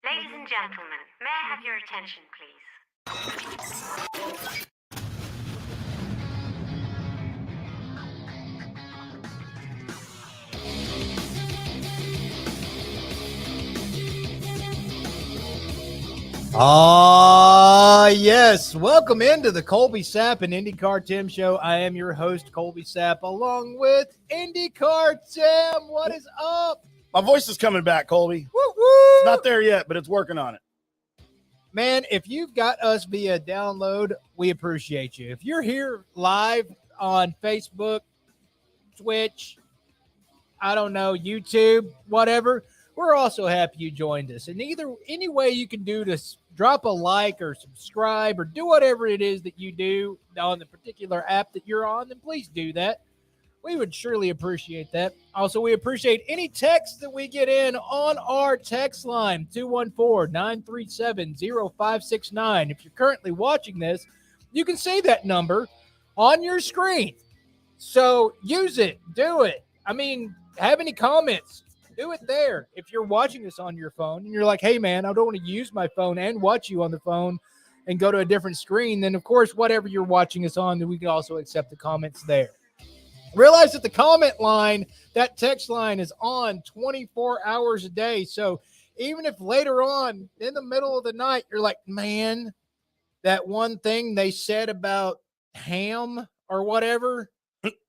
Ladies and gentlemen, may I have your attention, please? Yes. Welcome into the Colby Sapp IndyCarTim show. I am your host, Colby Sapp, along with IndyCarTim. What is up? My voice is coming back, Colby. Woo-woo! It's not there yet, but it's working on it. Man, if you've got us via download, we appreciate you. If you're here live on Facebook, Twitch, I don't know, YouTube, whatever, we're also happy you joined us. And any way you can do to drop a like or subscribe or do whatever it is that you do on the particular app that you're on, then please do that. We would surely appreciate that. Also, we appreciate any text that we get in on our text line, 214-937-0569. If you're currently watching this, you can see that number on your screen. So use it. Do it. I mean, have any comments, do it there. If you're watching this on your phone and you're like, hey, man, I don't want to use my phone and watch you on the phone and go to a different screen, then, of course, whatever you're watching us on, then we can also accept the comments there. Realize that the comment line, that text line, is on 24 hours a day. So even if later on in the middle of the night, you're like, man, that one thing they said about ham or whatever,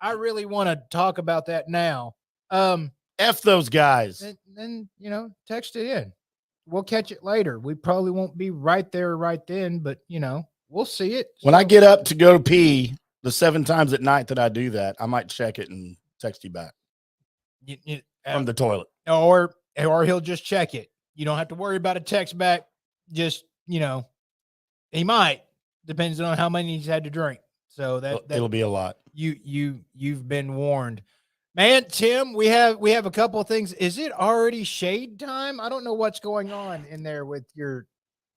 I really want to talk about that now. F those guys. Then, text it in. We'll catch it later. We probably won't be right there right then, but, we'll see it. When I get up to go to pee, the 7 times at night that I do that, I might check it and text you back from the toilet. Or he'll just check it. You don't have to worry about a text back. Just, he might. Depends on how many he's had to drink. So it'll be a lot. You've been warned. Man, Tim, we have a couple of things. Is it already shade time? I don't know what's going on in there with your.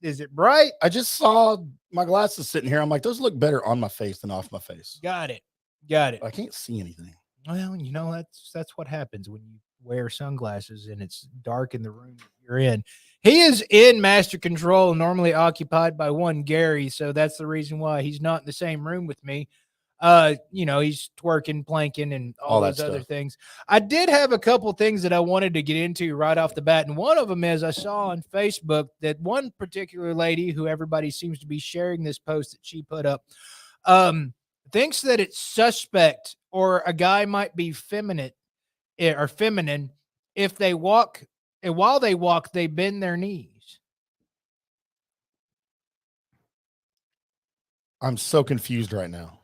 Is it bright? I just saw my glasses sitting here. I'm like, those look better on my face than off my face. Got it. I can't see anything. Well, that's what happens when you wear sunglasses and it's dark in the room that you're in. He is in master control, normally occupied by one Gary, so that's the reason why he's not in the same room with me. He's twerking, planking, and all those other things. I did have a couple things that I wanted to get into right off the bat, and one of them is I saw on Facebook that one particular lady who everybody seems to be sharing this post that she put up thinks that it's suspect or a guy might be feminine if they walk, and while they walk, they bend their knees. I'm so confused right now.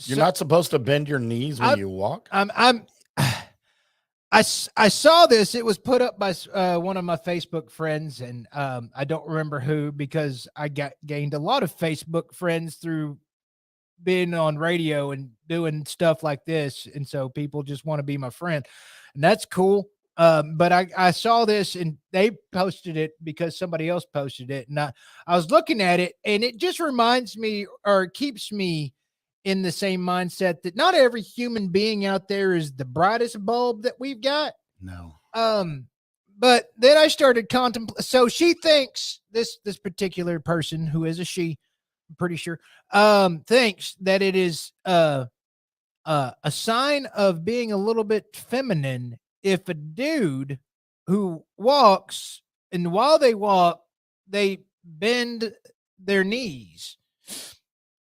You're not supposed to bend your knees when you walk? I saw this. It was put up by one of my Facebook friends, and I don't remember who, because I gained a lot of Facebook friends through being on radio and doing stuff like this, and so people just want to be my friend, and that's cool. But I saw this, and they posted it because somebody else posted it, and I was looking at it, and it just reminds me, or keeps me in the same mindset that not every human being out there is the brightest bulb that we've got. No. But then I started contemplating. So she thinks this particular person, who is a she, I'm pretty sure, thinks that it is a sign of being a little bit feminine if a dude who walks, and while they walk, they bend their knees,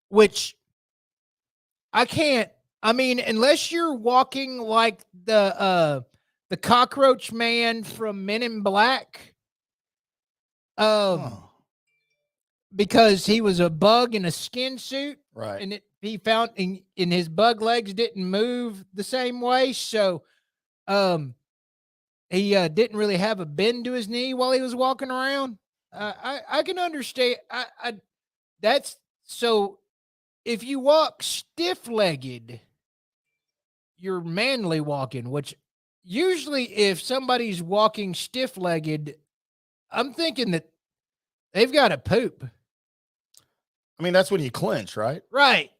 which I can't. I mean, unless you're walking like the cockroach man from Men in Black, because he was a bug in a skin suit, right? And he found in his bug legs didn't move the same way, so he didn't really have a bend to his knee while he was walking around. I can understand. That's so. If you walk stiff-legged, you're manly walking, which usually if somebody's walking stiff-legged, I'm thinking that they've got to poop. I mean, that's when you clench, right? Right.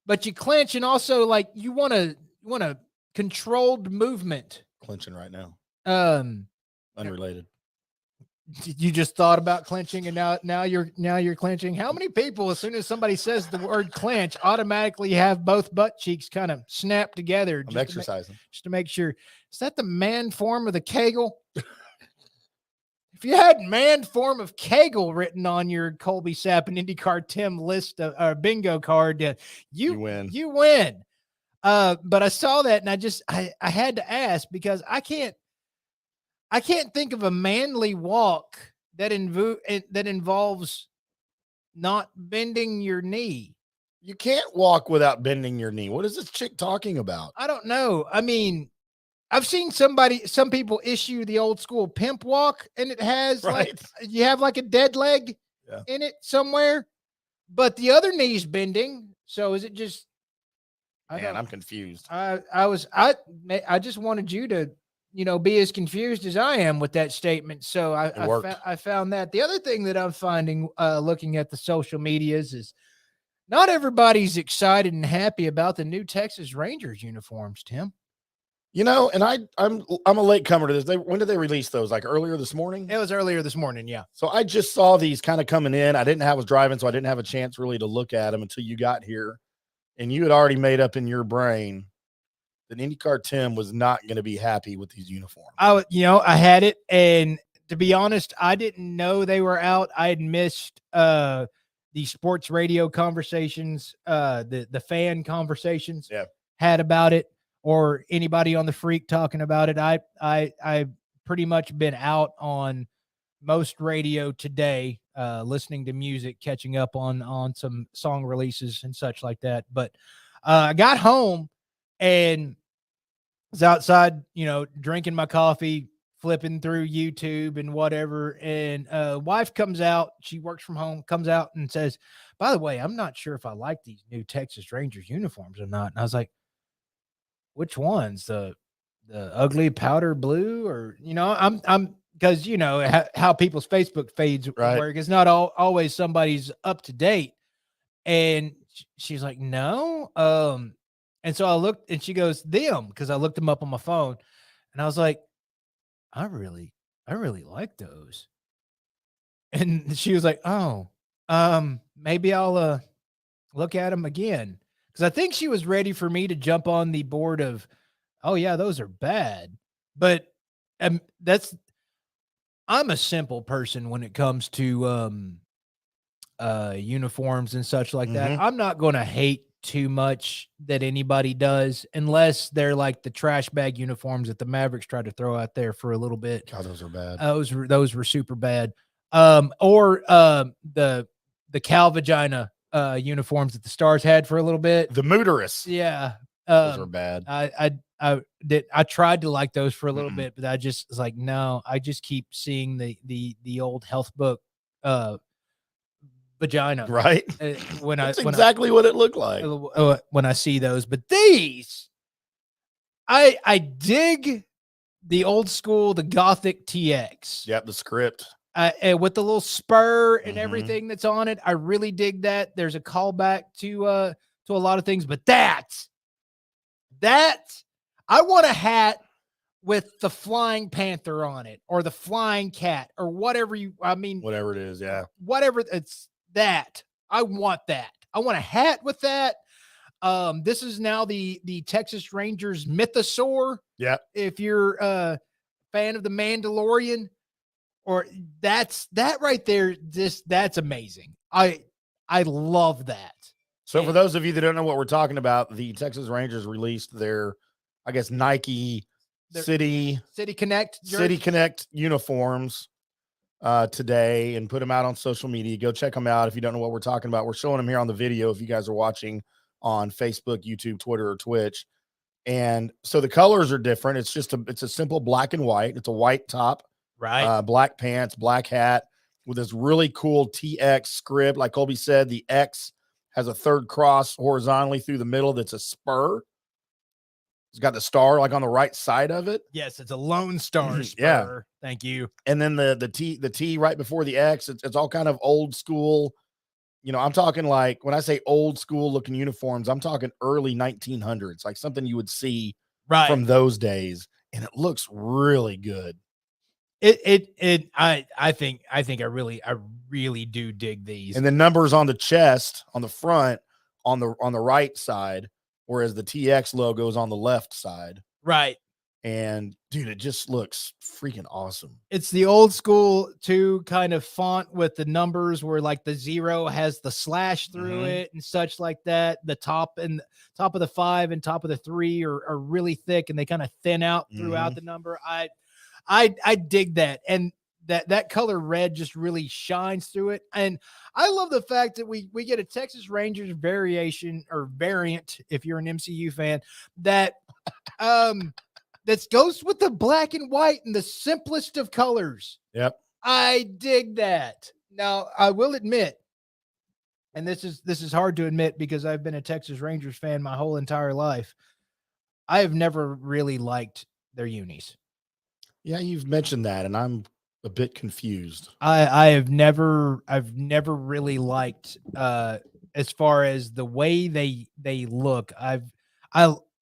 But you clench, and also like you want a controlled movement. Clenching right now. Um, Unrelated. You just thought about clinching, and now you're clinching. How many people, as soon as somebody says the word clinch, automatically have both butt cheeks kind of snap together? I'm exercising. Just to make sure. Is that the man form of the Kegel? If you had man form of Kegel written on your Colby Sapp and IndyCarTim list of bingo card, you win. You win. But I saw that, and I had to ask, because I can't think of a manly walk that involves not bending your knee. You can't walk without bending your knee. What is this chick talking about? I don't know. I mean, I've seen some people issue the old school pimp walk, and it has like you have like a dead leg in it somewhere, but the other knee's bending. So is it just? I'm confused. I just wanted you to, be as confused as I am with that statement. So I found that. The other thing that I'm finding, looking at the social medias, is not everybody's excited and happy about the new Texas Rangers uniforms, Tim. And I'm a late comer to this. When did they release those? Like earlier this morning? It was earlier this morning, yeah. So I just saw these kind of coming in. I was driving, so I didn't have a chance really to look at them until you got here. And you had already made up in your brain that IndyCarTim was not going to be happy with these uniforms. I had it, and to be honest, I didn't know they were out. I had missed the sports radio conversations, the fan conversations had about it, or anybody on the Freak talking about it. I pretty much been out on most radio today, listening to music, catching up on some song releases and such like that. But I got home and was outside, drinking my coffee, flipping through YouTube and whatever. And wife comes out, she works from home, comes out and says, "By the way, I'm not sure if I like these new Texas Rangers uniforms or not." And I was like, "Which ones? The ugly powder blue, or I'm because how people's Facebook feeds work. It's not always somebody's up to date." And she's like, "No." And so I looked, and she goes, "Them," because I looked them up on my phone, and I was like, I really like those." And she was like, "Oh, maybe I'll look at them again." Because I think she was ready for me to jump on the board of, "Oh yeah, those are bad." But I'm a simple person when it comes to uniforms and such like that. I'm not going to hate too much that anybody does, unless they're like the trash bag uniforms that the Mavericks tried to throw out there for a little bit. God, those are bad. Those were super bad. Or the cow vagina uniforms that the Stars had for a little bit. The Mooterus. Yeah. Those are bad. I tried to like those for a little bit, but I just was like, no, I just keep seeing the old health book vagina. Right. That's exactly what it looked like when I see those. But these, I dig the old school, the Gothic TX. Yep, the script. With the little spur and everything that's on it. I really dig that. There's a callback to a lot of things, but that I want a hat with the flying panther on it, or the flying cat, or whatever whatever it is. Yeah. Whatever it's that. I want that. I want a hat with that. This is now the Texas Rangers mythosaur. Yeah. If you're a fan of the Mandalorian, or that right there, that's amazing. I love that. So for those of you that don't know what we're talking about, the Texas Rangers released their, I guess, Nike City Connect uniforms today, and put them out on social media. Go check them out if you don't know what we're talking about. We're showing them here on the video if you guys are watching on Facebook, YouTube, Twitter, or Twitch. And so the colors are different. It's a simple black and white. It's a white top, right? Black pants, black hat, with this really cool TX script. Like Colby said, the X has a third cross horizontally through the middle. That's a spur. It's got the star like on the right side of it. Yes, it's a Lone Star spur. Yeah. Thank you. And then the T right before the X, it's all kind of old school. I'm talking like, when I say old school looking uniforms, I'm talking early 1900s, like something you would see from those days. And it looks really good. I think I really do dig these. And the numbers on the chest, on the front, on the right side, whereas the TX logo is on the left side. Right. And dude, it just looks freaking awesome. It's the old school too kind of font with the numbers where like the 0 has the slash through it and such like that. The top of the 5 and top of the 3 are really thick and they kind of thin out throughout the number. I dig that. And that color red just really shines through it. And I love the fact that we get a Texas Rangers variation or variant, if you're an MCU fan, that that goes with the black and white and the simplest of colors. Yep. I dig that. Now, I will admit, and this is hard to admit because I've been a Texas Rangers fan my whole entire life. I have never really liked their unis. Yeah, you've mentioned that, and I'm a bit confused. I've never really liked as far as the way they look.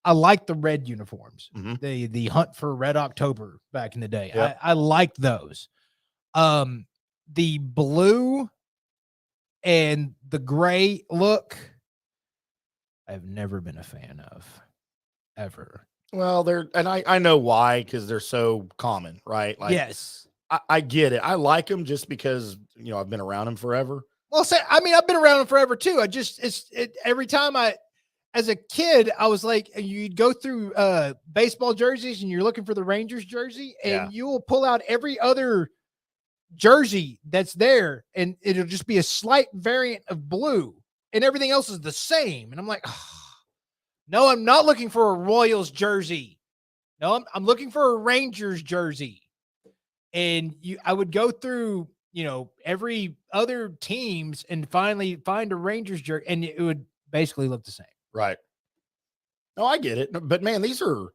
I like the red uniforms, the Hunt for Red October back in the day. Yep. I liked those. The blue and the gray look, I've never been a fan of, ever. Well, I know why, because they're so common, right? Like, yes, I get it. I like them just because I've been around them forever. Well, I've been around them forever too. Every time as a kid, I was like, you'd go through baseball jerseys and you're looking for the Rangers jersey and you will pull out every other jersey that's there and it'll just be a slight variant of blue and everything else is the same. And I'm like, oh, no, I'm not looking for a Royals jersey. No, I'm looking for a Rangers jersey. And I would go through, every other teams and finally find a Rangers jersey and it would basically look the same. Right. No, I get it. But man, these are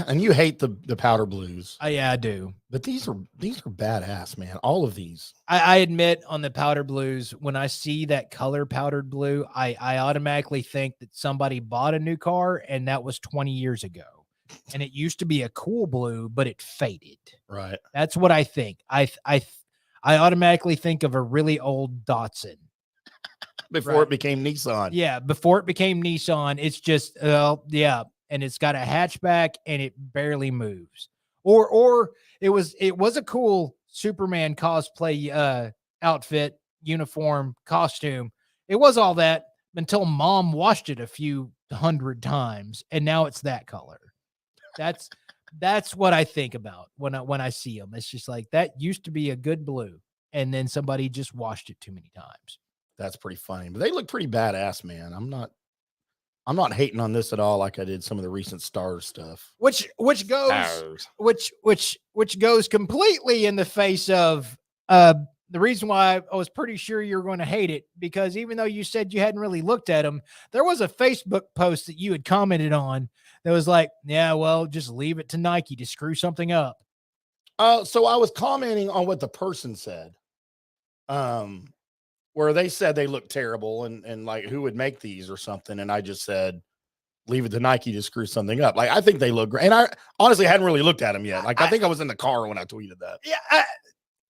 and you hate the powder blues. Yeah, I do. But these are badass, man. All of these. I admit on the powder blues, when I see that color powdered blue, I automatically think that somebody bought a new car and that was 20 years ago. And it used to be a cool blue, but it faded. Right. That's what I think. I automatically think of a really old Datsun. Before it became Nissan. Yeah, before it became Nissan, it's just and it's got a hatchback and it barely moves. Or it was a cool Superman cosplay outfit, uniform, costume. It was all that until mom washed it a few 100 times and now it's that color. That's what I think about when I see them. It's just like that used to be a good blue and then somebody just washed it too many times. That's pretty funny, but they look pretty badass, man. I'm not hating on this at all, like I did some of the recent Stars stuff. Which goes completely in the face of the reason why I was pretty sure you were going to hate it, because even though you said you hadn't really looked at them, there was a Facebook post that you had commented on that was like, yeah, well, just leave it to Nike to screw something up. So I was commenting on what the person said. Where they said they look terrible and like who would make these or something. And I just said, leave it to Nike to screw something up. Like, I think they look great. And I honestly hadn't really looked at them yet. Like, I think I was in the car when I tweeted that. Yeah,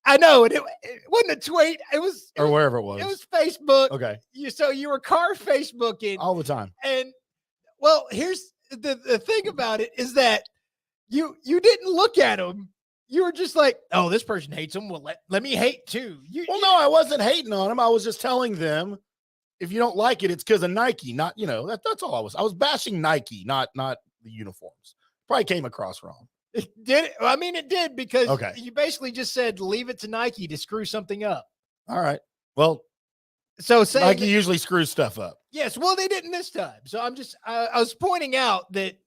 I know. It wasn't a tweet. It was wherever it was. It was Facebook. Okay. So you were car Facebooking all the time. And well, here's the thing about it is that you didn't look at them. You were just like, oh, this person hates them. Well, let me hate too. No, I wasn't hating on them. I was just telling them, if you don't like it, it's because of Nike. Not, that's all I was. I was bashing Nike, not the uniforms. Probably came across wrong. It did. I mean, it did because okay. You basically just said, leave it to Nike to screw something up. All right. Well, so Nike usually screws stuff up. Yes. Well, they didn't this time. So I was pointing out that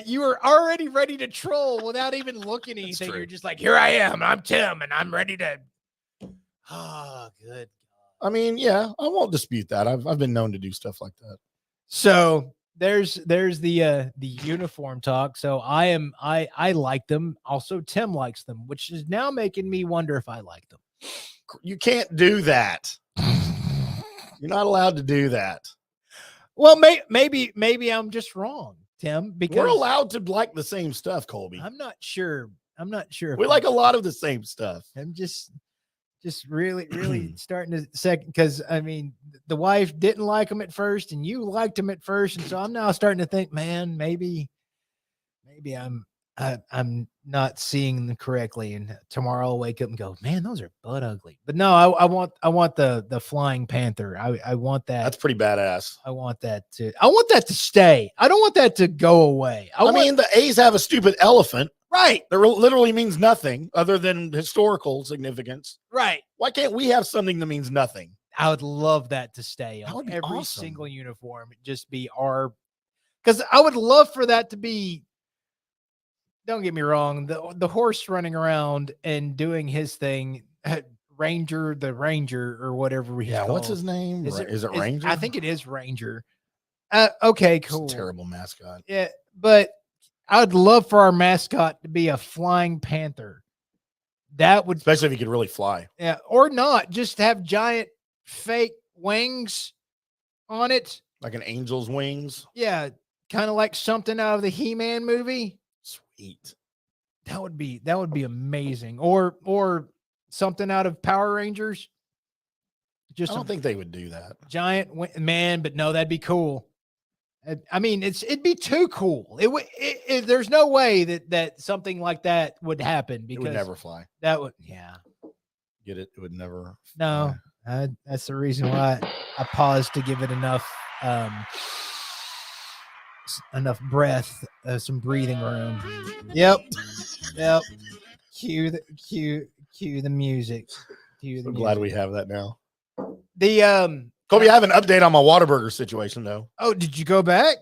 you were already ready to troll without even looking at anything. You're just like, here I am. I'm Tim, and I'm ready to. Oh, good. I mean, yeah, I won't dispute that. I've been known to do stuff like that. So there's the uniform talk. So I like them. Also, Tim likes them, which is now making me wonder if I like them. You can't do that. You're not allowed to do that. Well, maybe I'm just wrong, Tim, because we're allowed to like the same stuff, Colby. I'm not sure sure. We like a lot of the same stuff. I'm just really starting to second, because I mean, the wife didn't like him at first, and you liked him at first, and so I'm now starting to think, man, maybe I'm not seeing them correctly, and tomorrow I'll wake up and go, man, those are butt ugly. But no, I want the flying panther. I want that. That's pretty badass. I want that to stay. I don't want that to go away. I mean, the A's have a stupid elephant. Right. That literally means nothing other than historical significance. Right. Why can't we have something that means nothing? I would love that to stay on every awesome. single uniform. Just be because I would love for that to be. Don't get me wrong, the horse running around and doing his thing, Ranger or whatever he's called. What's his name? Is it Ranger? I think it is Ranger. Okay, cool. It's a terrible mascot. Yeah, but I would love for our mascot to be a flying panther. That would, especially if he could really fly. Yeah, or not, just have giant fake wings on it, like an angel's wings. Yeah, kind of like something out of the He-Man movie. Sweet. That would be amazing. Or something out of Power Rangers. I don't think they would do that. Giant man, but no, that'd be cool. I mean, it'd be too cool. There's no way that something like that would happen, because it would never fly. That would, yeah. Get it? It would never. No, that's the reason why I paused to give it enough breath, some breathing room. Yep. Cue the music. I'm glad we have that now. Colby, I have an update on my Whataburger situation, though. Oh, did you go back?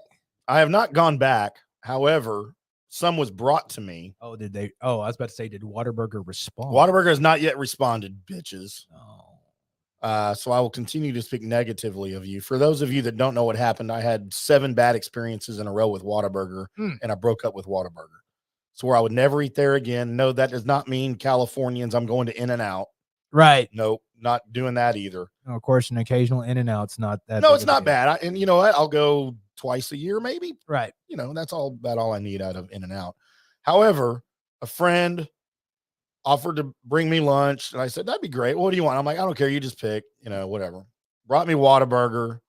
I have not gone back. However, some was brought to me. Oh, did they? Oh, I was about to say, did Whataburger respond? Whataburger has not yet responded, bitches. Oh. So I will continue to speak negatively of you. For those of you that don't know what happened, I had 7 bad experiences in a row with Whataburger, and I broke up with Whataburger. So where I would never eat there again. No, that does not mean Californians. I'm going to In-N-Out. Right. Nope, not doing that either. Oh, of course, an occasional In-N-Out's not that. No, it's not bad. And you know what? I'll go twice a year, maybe. Right. You know, that's about all I need out of In-N-Out. However, a friend offered to bring me lunch, and I said, that'd be great. What do you want? I'm like, I don't care. You just pick, whatever. Brought me Whataburger.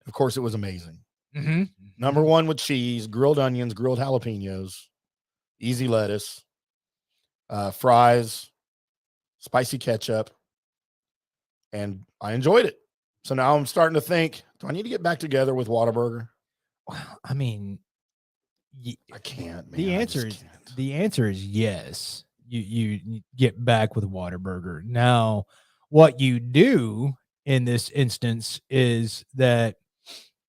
Of course, it was amazing. Mm-hmm. Number 1 with cheese, grilled onions, grilled jalapenos, easy lettuce, fries, spicy ketchup, and I enjoyed it. So now I'm starting to think, do I need to get back together with Whataburger? Well, I mean, I can't, man. The answer is yes. You get back with Whataburger. Now, what you do in this instance is that,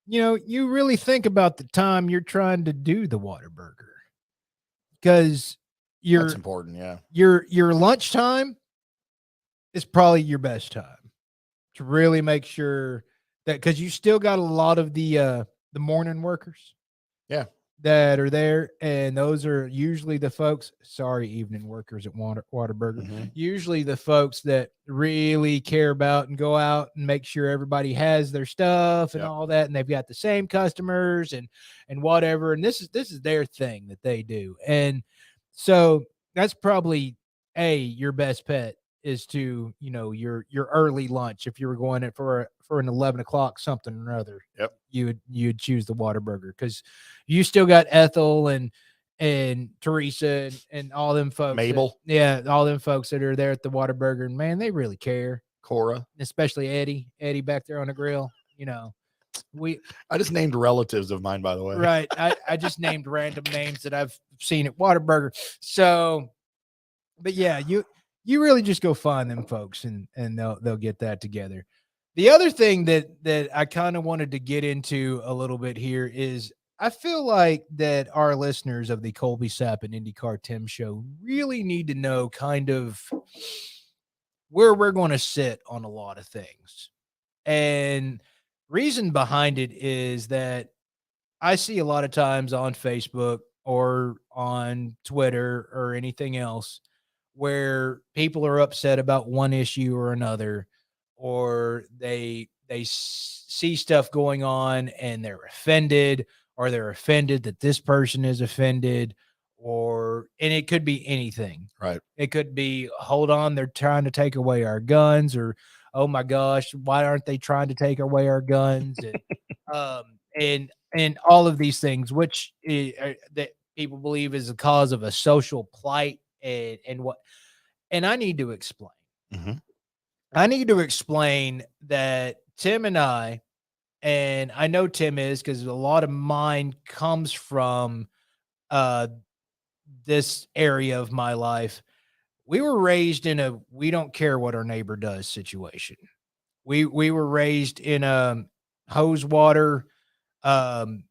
you really think about the time you're trying to do the Whataburger, because that's important. Yeah. Your lunchtime is probably your best time to really make sure that, because you still got a lot of the morning workers. Yeah. That are there, and those are usually the folks, evening workers at Whataburger, usually the folks that really care about and go out and make sure everybody has their stuff and all that, and they've got the same customers and whatever, and this is their thing that they do. And so that's probably your best bet is to, your early lunch. If you were going in for an 11 o'clock something or other, yep, you'd choose the Whataburger, because you still got Ethel and Teresa and all them folks. Mabel. All them folks that are there at the Whataburger, and man, they really care. Cora, especially Eddie back there on the grill. I just named relatives of mine, by the way. Right. I just named random names that I've seen at Whataburger. So, but yeah, you really just go find them folks, and they'll get that together. The other thing that I kind of wanted to get into a little bit here is, I feel like that our listeners of the Colby Sapp and IndyCarTim show really need to know kind of where we're going to sit on a lot of things. And reason behind it is that I see a lot of times on Facebook or on Twitter or anything else where people are upset about one issue or another, or they see stuff going on and they're offended, or they're offended that this person is offended, and it could be anything. Right. It could be, hold on, they're trying to take away our guns, or, oh my gosh, why aren't they trying to take away our guns? And all of these things, which that people believe is the cause of a social plight, and I need to explain. Mm-hmm. I need to explain that Tim and I know Tim is, because a lot of mine comes from this area of my life. We were raised in a we don't care what our neighbor does situation. We were raised in a hose water, um,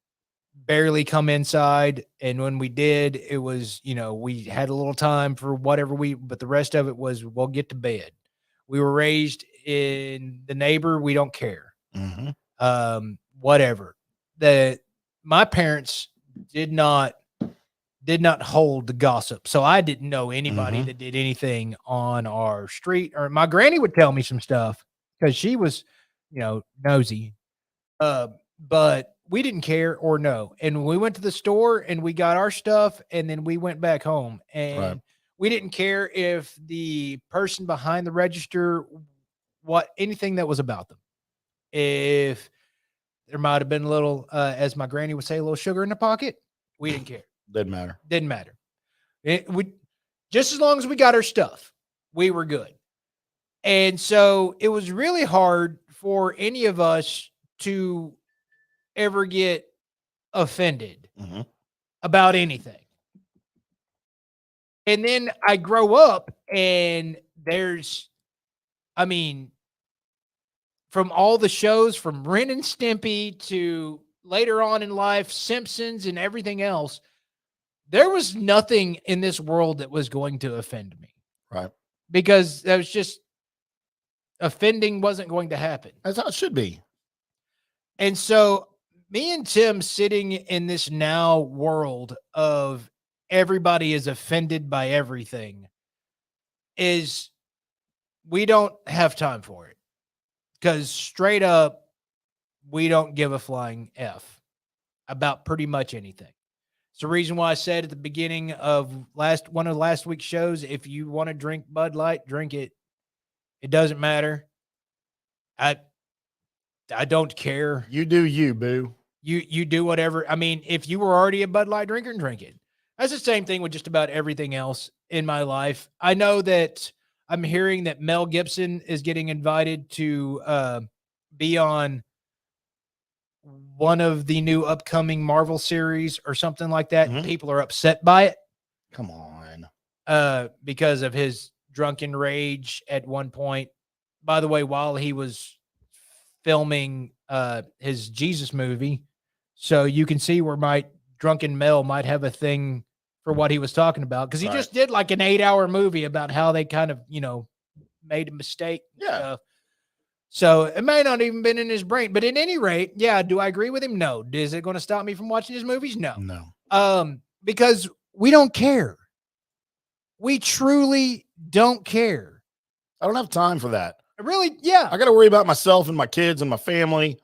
barely come inside, and when we did, it was, we had a little time for whatever but the rest of it was, we'll get to bed. We were raised in the neighbor, we don't care. Mm-hmm. Whatever. My parents did not hold the gossip, so I didn't know anybody that did anything on our street. Or my granny would tell me some stuff because she was, nosy. But we didn't care or know. And we went to the store and we got our stuff, and then we went back home, and we didn't care if the person behind the register, anything that was about them. If there might have been a little, as my granny would say, a little sugar in the pocket, we didn't care. Didn't matter. Didn't matter. We just, as long as we got our stuff, we were good. And so it was really hard for any of us to ever get offended about anything. And then I grow up, and from all the shows, from Ren and Stimpy to later on in life, Simpsons and everything else, there was nothing in this world that was going to offend me. Right. Because that was just, offending wasn't going to happen. That's how it should be. And so me and Tim sitting in this now world of everybody is offended by everything, we don't have time for it. Because straight up, we don't give a flying F about pretty much anything. It's the reason why I said at the beginning of one of last week's shows, if you want to drink Bud Light, drink it. It doesn't matter. I don't care. You do you, boo. You do whatever. I mean, if you were already a Bud Light drinker, drink it. That's the same thing with just about everything else in my life. I know that I'm hearing that Mel Gibson is getting invited to be on one of the new upcoming Marvel series or something like that. People are upset by it. Come on. Because of his drunken rage at one point. By the way, while he was filming his Jesus movie, so you can see where my drunken Mel might have a thing for what he was talking about, because he just did like an 8-hour movie about how they kind of, made a mistake. Yeah. So it may not even been in his brain, but at any rate, yeah. Do I agree with him? No. Is it going to stop me from watching his movies? No. No. Because we don't care. We truly don't care. I don't have time for that. Really? Yeah. I got to worry about myself and my kids and my family.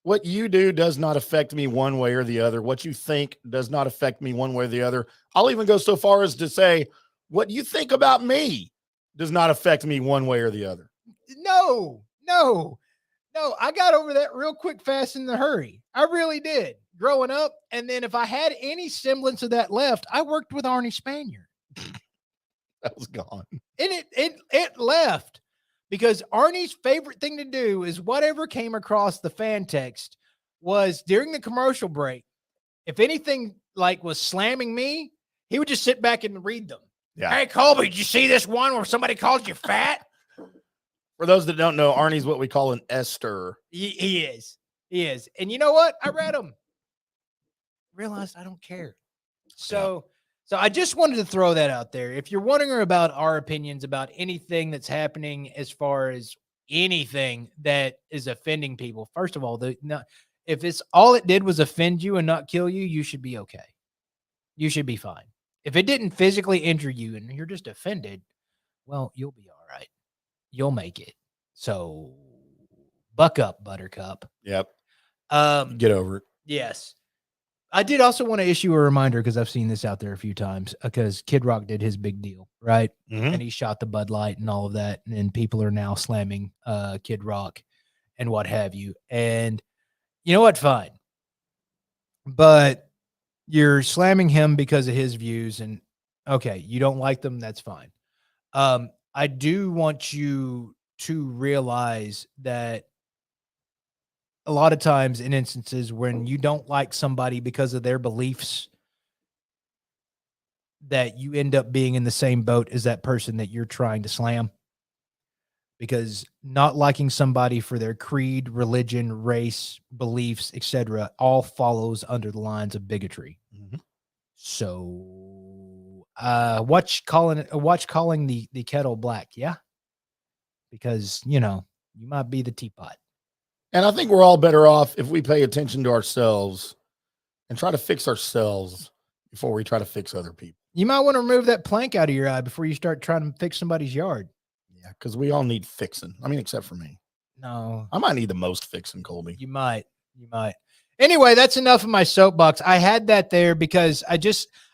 What you do does not affect me one way or the other. What you think does not affect me one way or the other. I'll even go so far as to say, what you think about me does not affect me one way or the other. No. I got over that real quick, fast, in the hurry. I really did growing up. And then if I had any semblance of that left, I worked with Arnie Spanier. That was gone. And it left. Because Arnie's favorite thing to do is whatever came across the fan text was during the commercial break. If anything like was slamming me, he would just sit back and read them. Yeah. Hey, Colby, did you see this one where somebody called you fat? For those that don't know, Arnie's what we call an Esther. He is. And you know what? I read them. Realized I don't care. So I just wanted to throw that out there. If you're wondering about our opinions about anything that's happening as far as anything that is offending people, first of all, if it's all it did was offend you and not kill you, you should be okay. You should be fine. If it didn't physically injure you and you're just offended, well, you'll be all right. You'll make it. So buck up, Buttercup. Yep. Get over it. Yes. I did also want to issue a reminder because I've seen this out there a few times because Kid Rock did his big deal, right? Mhm. And he shot the Bud Light and all of that. And people are now slamming Kid Rock and what have you. And you know what? Fine. But you're slamming him because of his views. And okay, you don't like them. That's fine. I do want you to realize that a lot of times in instances when you don't like somebody because of their beliefs, that you end up being in the same boat as that person that you're trying to slam. Because not liking somebody for their creed, religion, race, beliefs, etc., all follows under the lines of bigotry. Mhm. So, watch calling the kettle black, yeah, because you might be the teapot. And I think we're all better off if we pay attention to ourselves and try to fix ourselves before we try to fix other people. You might want to remove that plank out of your eye before you start trying to fix somebody's yard. Yeah, because we all need fixing. I mean, except for me. No, I might need the most fixing, Colby. you might. Anyway, that's enough of my soapbox. I had that there because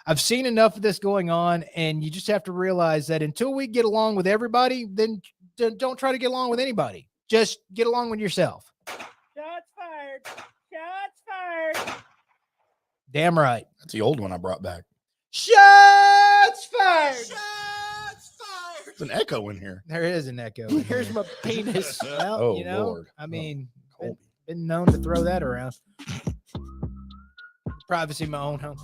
I've seen enough of this going on, and you just have to realize that until we get along with everybody, then don't try to get along with anybody. Just get along with yourself. Shots fired. Shots fired. Damn right. That's the old one I brought back. Shots fired. Shots fired. There's an echo in here. There is an echo. Here's my penis. Well, Oh, you know, Lord. I mean, Colby. been known to throw that around. Privacy of my own home.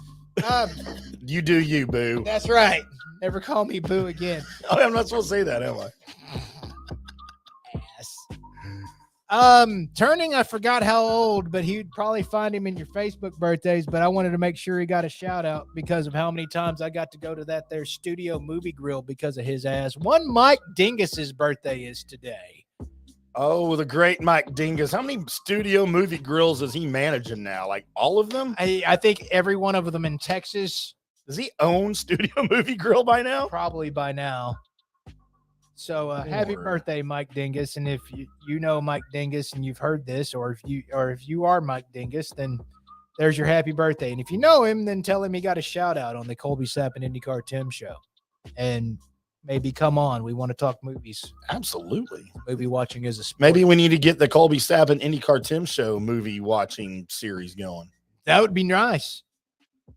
You do you, boo. That's right. Never call me boo again. Oh, I'm not supposed to say that, am I? Turning, I forgot how old, but you'd probably find him in your Facebook birthdays, but I wanted to make sure he got a shout out because of how many times I got to go to that there studio movie grill because of his ass. One Mike Dingus's birthday is today. Oh, the great Mike Dingus. How many studio movie grills is he managing now? Like all of them? I think every one of them in Texas. Does he own Studio Movie Grill by now? Probably by now. So happy birthday, Mike Dingus. And if you know Mike Dingus and you've heard this, or if you are Mike Dingus, then there's your happy birthday. And if you know him, then tell him he got a shout out on the Colby Sapp IndyCarTim show. And maybe come on. We want to talk movies. Absolutely. Movie watching is a sport. Maybe we need to get the Colby Sapp and IndyCarTim show movie watching series going. That would be nice.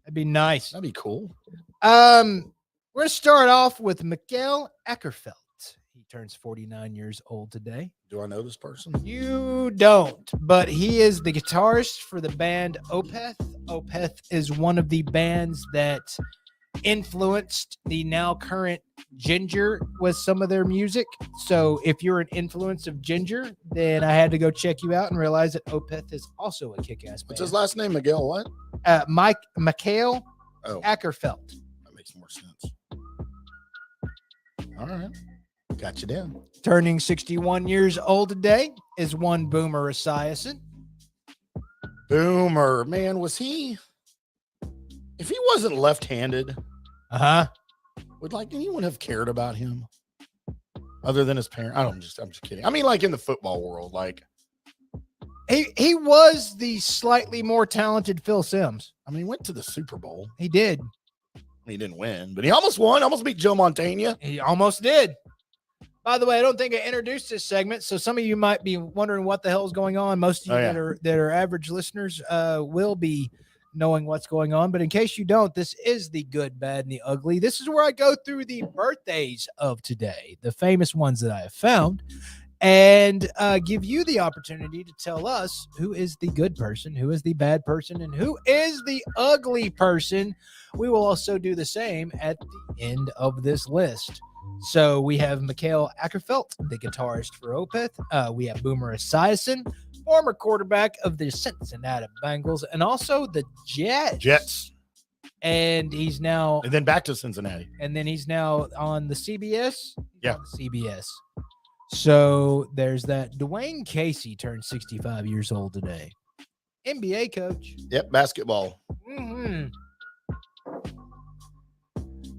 That'd be nice. That'd be cool. We're going to start off with Mikael Ackerfeldt. He turns 49 years old today. Do I know this person? You don't, but he is the guitarist for the band Opeth. Opeth is one of the bands that influenced the now current Ginger with some of their music. So if you're an influence of Ginger, then I had to go check you out and realize that Opeth is also a kick-ass band. What's his last name? Miguel what? Mikael Ackerfeldt. That makes more sense. All right. Got you down. Turning 61 years old today is one Boomer Esiason. Boomer. Man, was he... If he wasn't left-handed, would like anyone have cared about him other than his parents? I'm just kidding. I mean, like in the football world, like he was the slightly more talented Phil Simms. I mean, he went to the Super Bowl. He did. He didn't win, but he almost won. Almost beat Joe Montana. He almost did. By the way, I don't think I introduced this segment, so some of you might be wondering what the hell is going on. Most of you that are average listeners will be knowing what's going on. But in case you don't, this is the good, bad, and the ugly. This is where I go through the birthdays of today, the famous ones that I have found, and give you the opportunity to tell us who is the good person, who is the bad person, and who is the ugly person. We will also do the same at the end of this list. So we have Mikael Ackerfeldt, the guitarist for Opeth. We have Boomer Esiason, former quarterback of the Cincinnati Bengals, and also the Jets. And he's now... And then back to Cincinnati. And then he's now on the CBS? Yeah. CBS. So there's that. Dwayne Casey turned 65 years old today. NBA coach. Yep, basketball. Mm-hmm.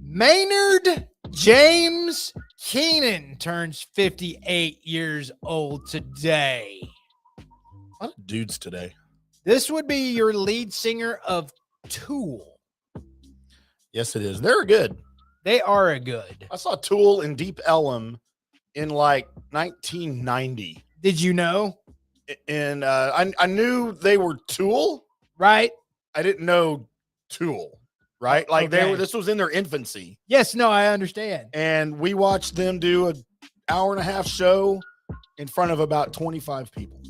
Maynard James Keenan turns 58 years old today. A lot of dudes today. This would be your lead singer of Tool. Yes, it is. They're good. They are a good. I saw Tool in Deep Ellum in like 1990. Did you know? And I knew they were Tool. Right. I didn't know Tool. Right. Like okay. this was in their infancy. Yes. No, I understand. And we watched them do an hour-and-a-half show in front of about 25 people.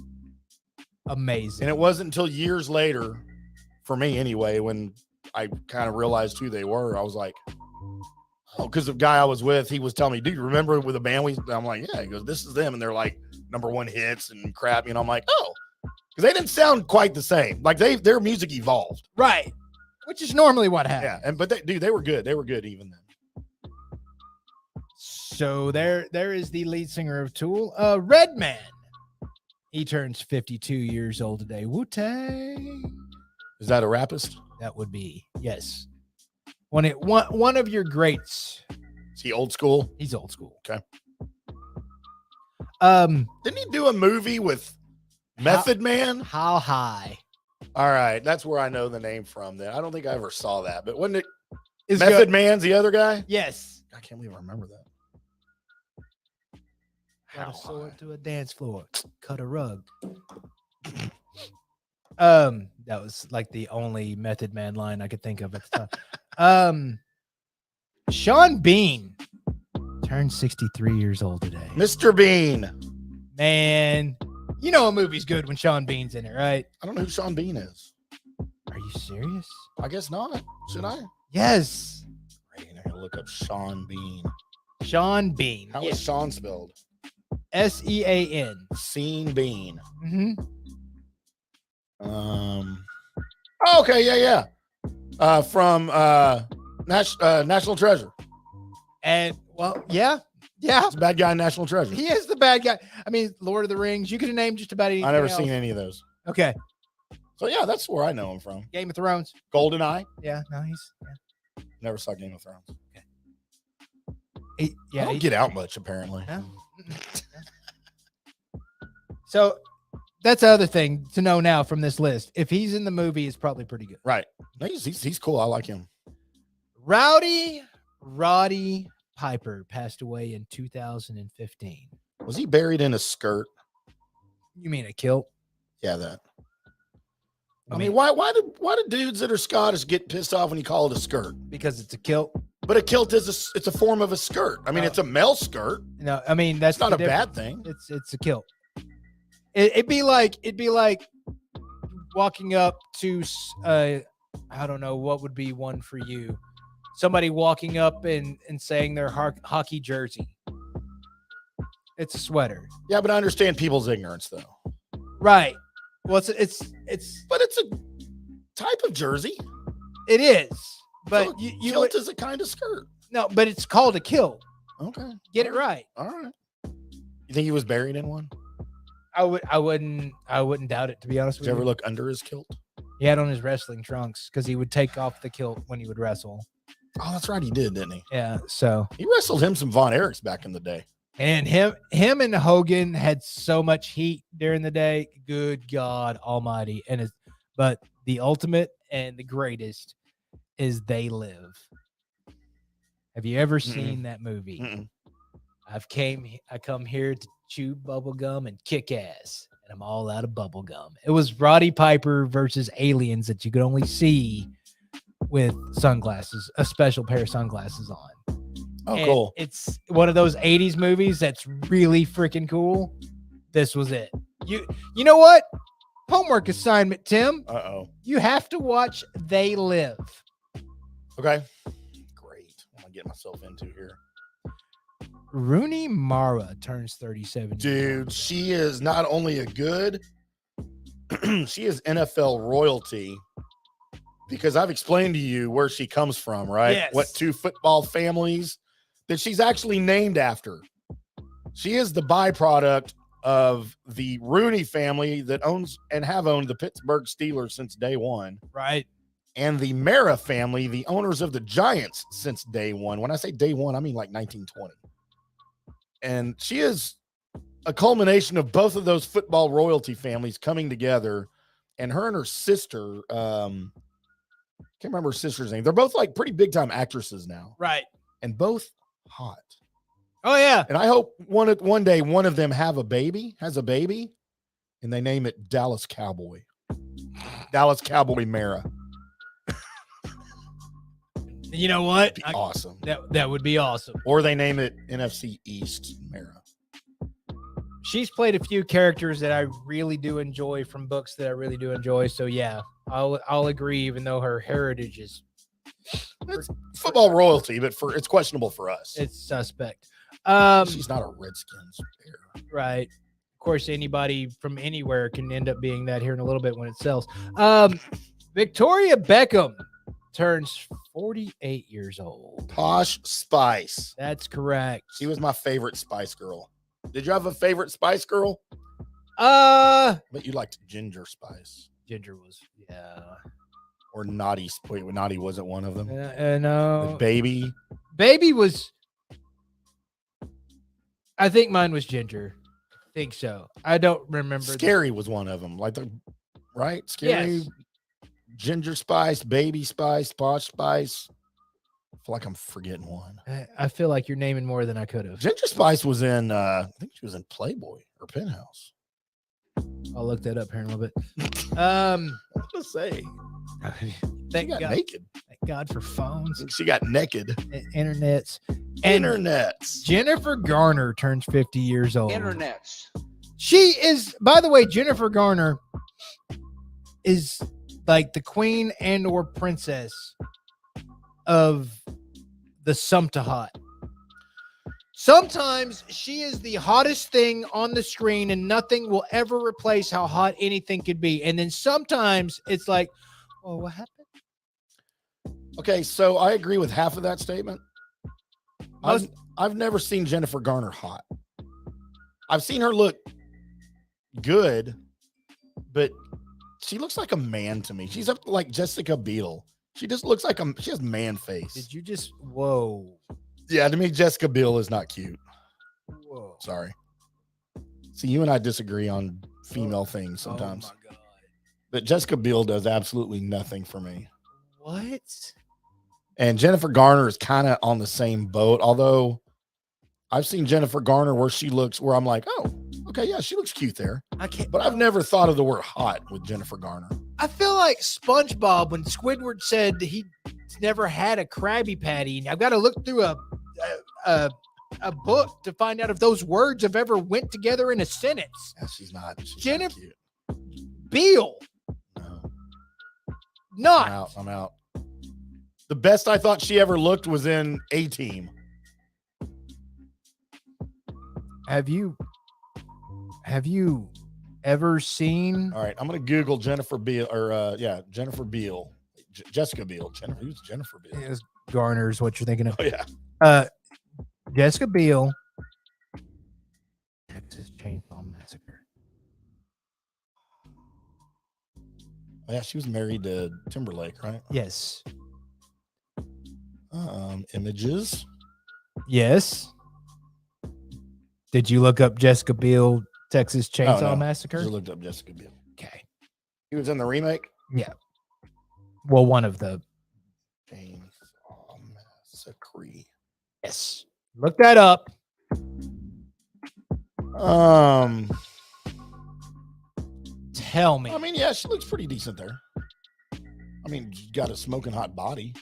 Amazing. And it wasn't until years later, for me anyway, when I kind of realized who they were. I was like, oh, because the guy I was with, he was telling me, dude, remember with the band? I'm like, yeah. He goes, this is them. And they're like #1 hits and crap. I'm like, oh, because they didn't sound quite the same. Like their music evolved. Right. Which is normally what happens. Yeah. But they were good. They were good even then. So there is the lead singer of Tool, Redman. He turns 52 years old today. Wu-Tang. Is that a rapist? That would be, yes. One of your greats. Is he old school? He's old school. Okay. Didn't he do a movie with Method Man? How High? All right, that's where I know the name from. Then I don't think I ever saw that, but wasn't it Is Method Man's the other guy? Yes. I can't believe I remember that. Got a sword to a dance floor, cut a rug. That was like the only Method Man line I could think of at the time. Sean Bean turned 63 years old today. Mr. Bean. Man, you know a movie's good when Sean Bean's in it, right? I don't know who Sean Bean is. Are you serious? I guess not. Should I? Yes. Great. I gotta look up Sean Bean. Sean Bean. How is Sean spelled? SEAN. Sean Bean. Mm-hmm. Oh, okay, yeah. From National Treasure. And well, yeah. It's a bad guy in National Treasure. He is the bad guy. I mean, Lord of the Rings. You could have named just about anything. I never else. seen any of those. Okay. So yeah, that's where I know him from. Game of Thrones. GoldenEye. Yeah. No, he's. Never saw Game of Thrones. Okay. I don't get out much apparently. No? So that's the other thing to know now from this list. If he's in the movie, it's probably pretty good. Right. No, he's cool. I like him. Roddy Piper passed away in 2015. Was he buried in a skirt? You mean a kilt? Yeah, that. I mean, why do dudes that are Scottish get pissed off when you call it a skirt? Because it's a kilt. But a kilt is it's a form of a skirt. I mean, it's a male skirt. No, I mean that's it's not a bad thing. It's a kilt. It'd be like walking up to I don't know what would be one for you. Somebody walking up and saying their hockey jersey. It's a sweater. Yeah, but I understand people's ignorance though. Right. Well, but it's a type of jersey. It is. But so kilt is a kind of skirt. No, but it's called a kilt. Okay. Get it right. All right. You think he was buried in one? I wouldn't doubt it, to be honest with you. Did you ever look under his kilt? He had on his wrestling trunks because he would take off the kilt when he would wrestle. Oh, that's right. He did, didn't he? Yeah. So he wrestled him some Von Erichs back in the day. And him and Hogan had so much heat during the day. Good God Almighty. But the ultimate and the greatest is They Live. Have you ever seen that movie? Mm-mm. I come here to chew bubble gum and kick ass, and I'm all out of bubble gum. It was Roddy Piper versus aliens that you could only see with sunglasses, a special pair of sunglasses on. Oh, and cool. It's one of those 80s movies that's really freaking cool. This was it. You know what? Homework assignment, Tim. Uh-oh. You have to watch They Live. Okay. Great. What am I getting myself into here? Rooney Mara turns 37. Dude, she is not only a good, she is NFL royalty because I've explained to you where she comes from, right? Yes. What two football families that she's actually named after. She is the byproduct of the Rooney family that owns and have owned the Pittsburgh Steelers since day one. Right. And the Mara family, the owners of the Giants since day one. When I say day one, I mean like 1920. And she is a culmination of both of those football royalty families coming together. And her and her sister, can't remember her sister's name. They're both like pretty big time actresses now, Right. and both hot. Oh yeah. And I hope one day one of them has a baby, and they name it Dallas Cowboy. Dallas Cowboy Mara. You know what? Awesome. That would be awesome. Or they name it NFC East Mara. She's played a few characters that I really do enjoy from books that I really do enjoy. So yeah, I'll agree, even though her heritage is It's football royalty, but it's questionable for us. it's suspect. She's not a Redskins player. Right. Of course, anybody from anywhere can end up being that here in a little bit when it sells. Victoria Beckham turns 48 years old. Posh Spice. That's correct. She was my favorite Spice Girl. Did you have a favorite Spice Girl? But you liked Ginger Spice. Ginger was, yeah. Or Naughty. Wait, Naughty wasn't one of them. No. Baby. Baby was, I think mine was Ginger. I think so. I don't remember. Scary was one of them. Right? Scary. Yes. Ginger Spice, Baby Spice, Posh Spice. I feel like I'm forgetting one. I feel like you're naming more than I could have. Ginger Spice was in, I think she was in Playboy or Penthouse. I'll look that up here in a little bit. What to say? Thank got God. naked. Thank God for phones, She got naked. internets, and Internets. Jennifer Garner turns 50 years old. Internets. She is, by the way, Jennifer Garner is like the queen and or princess of the Sumta Hot. Sometimes she is the hottest thing on the screen and nothing will ever replace how hot anything could be. And then sometimes it's like, oh, what happened? Okay, so I agree with half of that statement. I've never seen Jennifer Garner hot. I've seen her look good, but she looks like a man to me. She's up like Jessica Biel. She just looks like she has man face. Did you just, whoa. Yeah, to me, Jessica Biel is not cute. Whoa. Sorry. See, you and I disagree on female things sometimes. Oh my God. But Jessica Biel does absolutely nothing for me. What? And Jennifer Garner is kind of on the same boat, although I've seen Jennifer Garner where I'm like, oh, okay, yeah, she looks cute there. I can't. But I've never thought of the word hot with Jennifer Garner. I feel like SpongeBob when Squidward said he'd never had a Krabby Patty. And I've got to look through a book to find out if those words have ever went together in a sentence. Yeah, she's not Jennifer cute. Beal. No. Not. I'm out. The best I thought she ever looked was in A-Team. Have you ever seen? All right, I'm gonna Google Jennifer Beal Jennifer Beal, Jessica Biel. Who's Jennifer Beal? Is Garner's what you're thinking of? Oh yeah, Jessica Biel. Texas Chainsaw Massacre. Oh, yeah, she was married to Timberlake, right? Yes. Images. Yes. Did you look up Jessica Biel Texas Chainsaw Massacre? Just looked up Jessica Biel. Okay. He was in the remake. Yeah. Well, one of the. Chainsaw Massacre. Yes. Look that up. Tell me. I mean, yeah, she looks pretty decent there. I mean, she's got a smoking hot body.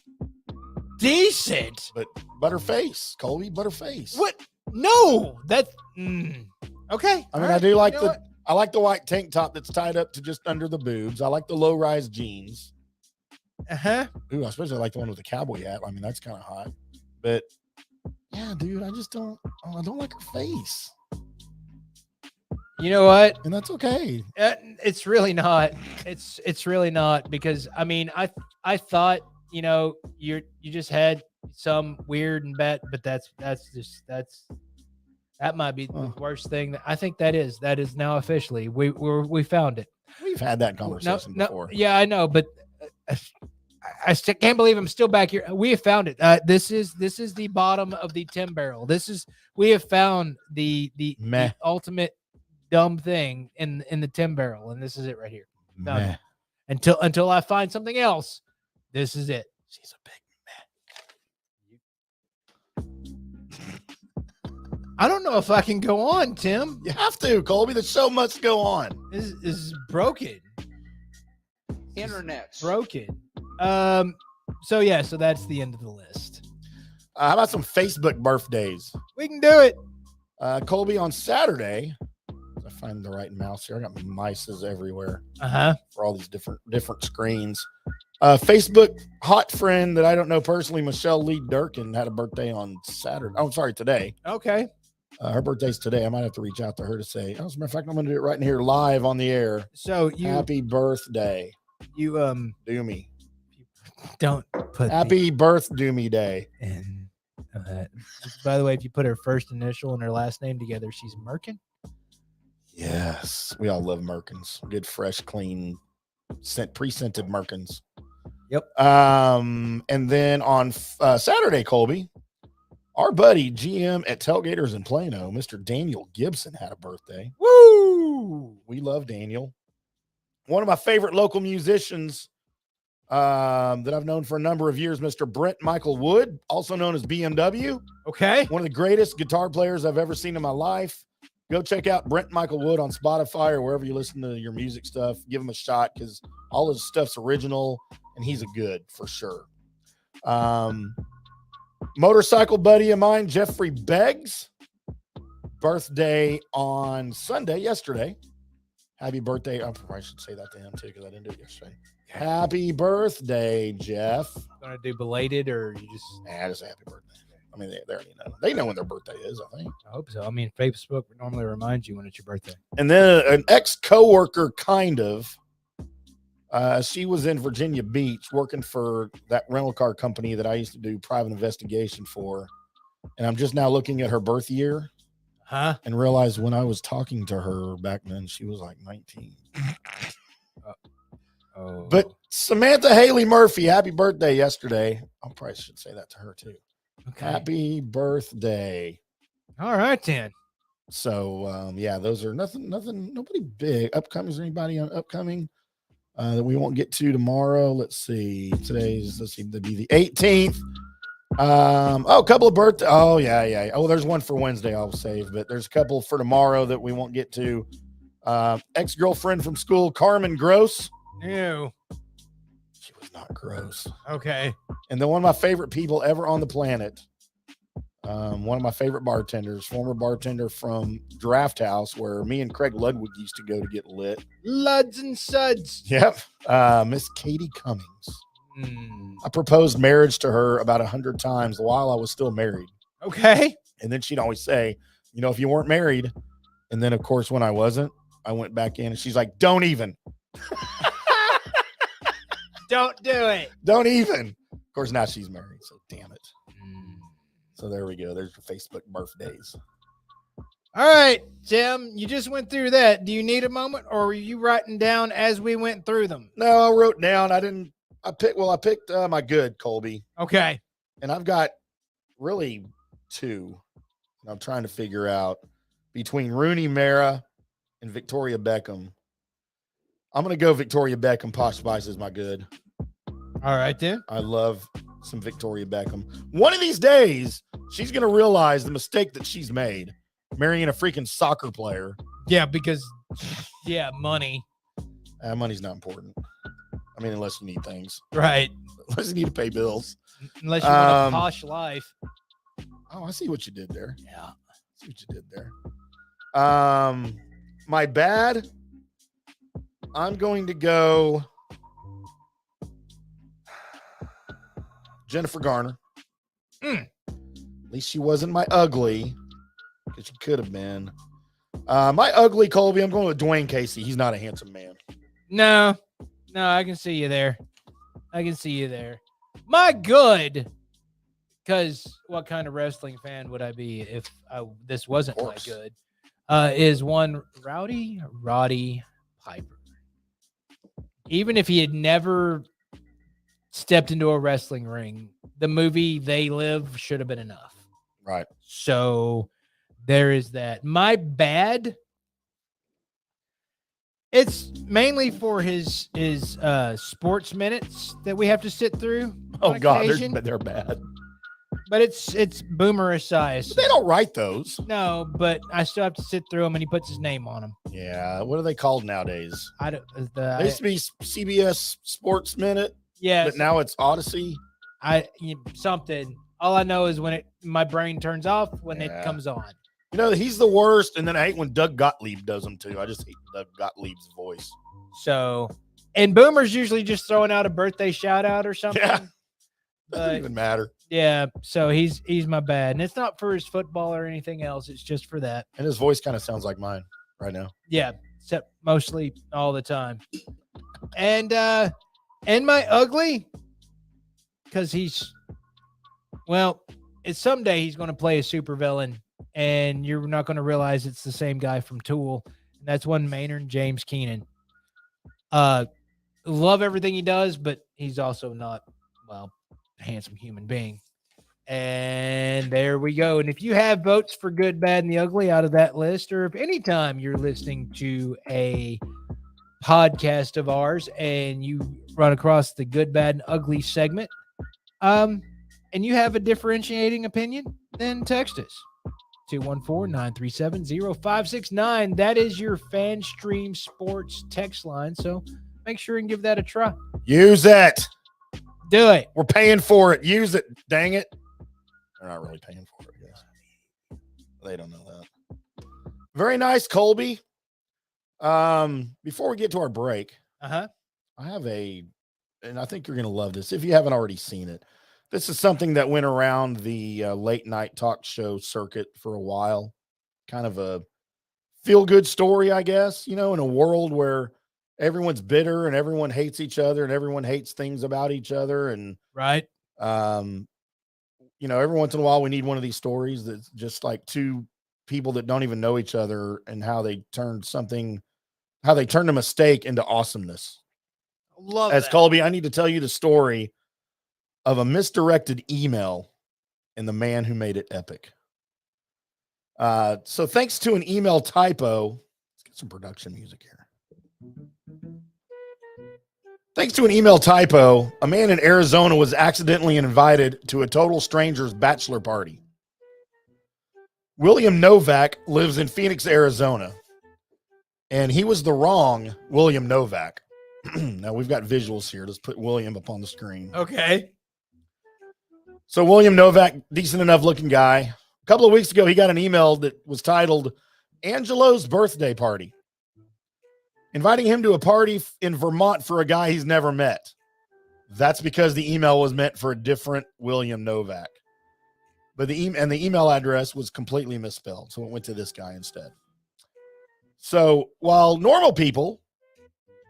Decent. But her face, Colby, her face. What? No. That's okay. I mean, I do like I like the white tank top that's tied up to just under the boobs. I like the low-rise jeans. Uh-huh. Ooh, I especially like the one with the cowboy hat. I mean, that's kind of hot. But yeah, dude, I don't like her face. You know what? And that's okay. It's really not. It's really not, because I mean, I thought, you just had some weird and bad, but that might be the worst thing. That I think that is now officially we found it. We've had that conversation before. Yeah, I know, but I still can't believe I'm still back here. We have found it. This is the bottom of the Tim barrel. We have found the ultimate dumb thing in the Tim barrel, and this is it right here. Until I find something else This is it. She's a big I don't know if I can go on, Tim. You have to, Colby. The show must go on. This is broken. Internet's Broken. So that's the end of the list. How about some Facebook birthdays? We can do it. Colby, on Saturday, I find the right mouse here. I got mices everywhere for all these different screens. Facebook hot friend that I don't know personally, Michelle Lee Durkin, had a birthday on Saturday. Oh, I'm sorry, today. Okay. Her birthday's today. I might have to reach out to her to say, as a matter of fact, I'm going to do it right in here live on the air. So happy birthday. You Doomy. don't put happy birth Doomy day. And by the way, if you put her first initial and her last name together, she's Merkin. Yes, we all love Merkins. Good, fresh, clean, pre-scented Merkins. Yep. And then on Saturday, Colby, our buddy GM at Tailgaters in Plano, Mr. Daniel Gibson, had a birthday. Woo! We love Daniel. One of my favorite local musicians that I've known for a number of years, Mr. Brent Michael Wood, also known as BMW. Okay. One of the greatest guitar players I've ever seen in my life. Go check out Brent Michael Wood on Spotify or wherever you listen to your music stuff. Give him a shot because all his stuff's original and he's a good for sure. Motorcycle buddy of mine, Jeffrey Beggs, birthday on Sunday, yesterday. Happy birthday. I should say that to him too because I didn't do it yesterday. Happy birthday, Jeff. Gonna do belated or you just Just a happy birthday. I mean, they already know. They know when their birthday is, I think. I hope so. I mean, Facebook normally reminds you when it's your birthday. And then an ex-coworker, kind of. She was in Virginia Beach working for that rental car company that I used to do private investigation for. And I'm just now looking at her birth year and realized when I was talking to her back then, she was like 19. But Samantha Haley Murphy, happy birthday yesterday. I probably should say that to her too. Okay. Happy birthday. All right, then. So, those are nobody big. Upcoming, is there anybody on upcoming that we won't get to tomorrow? Let's see. That'd be the 18th. A couple of birthdays. Oh, yeah. Oh, there's one for Wednesday I'll save, but there's a couple for tomorrow that we won't get to. Ex-girlfriend from school, Carmen Gross. Ew. She was not gross. Okay. And then one of my favorite people ever on the planet, one of my favorite bartenders, former bartender from Draft House, where me and Craig Ludwig used to go to get lit. Luds and suds. Yep. Miss Katie Cummings. I proposed marriage to her about 100 times while I was still married. Okay. And then she'd always say, if you weren't married. And then, of course, when I wasn't, I went back in and she's like, don't even. Don't do it. Don't even. Of course, now she's married, so damn it. So there we go. There's your Facebook birthdays. All right, Tim, you just went through that. Do you need a moment, or were you writing down as we went through them? No, I wrote down. I picked my good, Colby. Okay. And I've got really two. And I'm trying to figure out between Rooney Mara and Victoria Beckham. I'm going to go Victoria Beckham. Posh Spice is my good. All right, then. I love some Victoria Beckham. One of these days, she's going to realize the mistake that she's made marrying a freaking soccer player. Yeah, because, money. Money's not important. I mean, unless you need things. Right. Unless you need to pay bills. Unless you want a posh life. Oh, I see what you did there. Yeah. I see what you did there. My bad. I'm going to go Jennifer Garner. At least she wasn't my ugly, because she could have been. My ugly, Colby, I'm going with Dwayne Casey. He's not a handsome man. No, I can see you there. My good, because what kind of wrestling fan would I be if this wasn't my good, is one Roddy Piper. Even if he had never stepped into a wrestling ring, the movie They Live should have been enough. Right. So there is that. My bad It's mainly for his sports minutes that we have to sit through. Oh on God, occasion. they're bad. But it's boomerish size. But they don't write those. No, but I still have to sit through them, and he puts his name on them. Yeah, what are they called nowadays? I don't. They used to be CBS Sports Minute, Yeah, but now it's Odyssey. Something. All I know is when my brain turns off when it Yeah. comes on. You know, he's the worst, and then I hate when Doug Gottlieb does them too. I just hate Doug Gottlieb's voice. So, and Boomer's usually just throwing out a birthday shout out or something. Yeah, doesn't even matter. Yeah, so he's my bad, and it's not for his football or anything else. It's just for that. And his voice kind of sounds like mine right now. Yeah, except mostly all the time. And my ugly, because it's someday he's going to play a supervillain, and you're not going to realize it's the same guy from Tool. And that's one Maynard James Keenan. Love everything he does, but he's also not, a handsome human being. And there we go. And if you have votes for good, bad, and the ugly out of that list, or if anytime you're listening to a podcast of ours and you run across the good, bad, and ugly segment, and you have a differentiating opinion, then text us. 214-937-0569. That is your FanStream Sports text line. So make sure and give that a try. Use it. Do it. We're paying for it. Use it. Dang it. They're not really paying for it, I guess. They don't know that. Very nice, Colby. Before we get to our break, I have and I think you're going to love this if you haven't already seen it. This is something that went around the late night talk show circuit for a while. Kind of a feel-good story, I guess, in a world where everyone's bitter and everyone hates each other and everyone hates things about each other. And right. Every once in a while we need one of these stories that's just like two people that don't even know each other and how they turned a mistake into awesomeness. Love As that. Colby, I need to tell you the story of a misdirected email and the man who made it epic. So thanks to an email typo, let's get some production music here. Thanks to an email typo, a man in Arizona was accidentally invited to a total stranger's bachelor party. William Novak lives in Phoenix, Arizona, and he was the wrong William Novak. Now we've got visuals here. Let's put William up on the screen. Okay. So William Novak, decent enough looking guy. A couple of weeks ago, he got an email that was titled Angelo's birthday party, inviting him to a party in Vermont for a guy he's never met. That's because the email was meant for a different William Novak. But the email address was completely misspelled, so it went to this guy instead. So while normal people,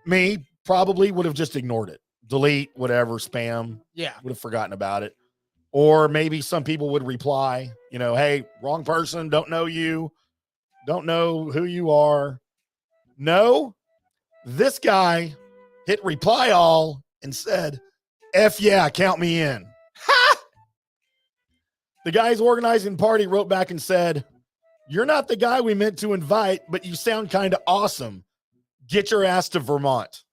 me, probably would have just ignored it. Delete, whatever, spam. Yeah. Would have forgotten about it. Or maybe some people would reply, hey, wrong person, don't know you, don't know who you are. No, this guy hit reply all and said, F yeah, count me in. Ha! The guys organizing the party wrote back and said, you're not the guy we meant to invite, but you sound kind of awesome. Get your ass to Vermont.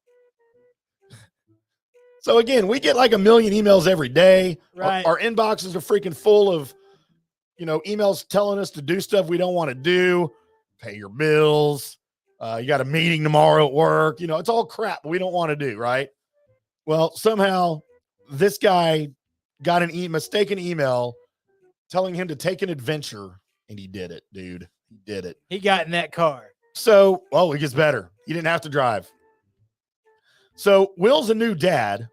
So again, we get like 1 million emails every day. Right. Our inboxes are freaking full of, emails telling us to do stuff we don't want to do. Pay your bills. You got a meeting tomorrow at work. It's all crap we don't want to do, right? Well, somehow this guy got an mistaken email telling him to take an adventure, and he did it, dude. He did it. He got in that car. So, it gets better. He didn't have to drive. So Will's a new dad.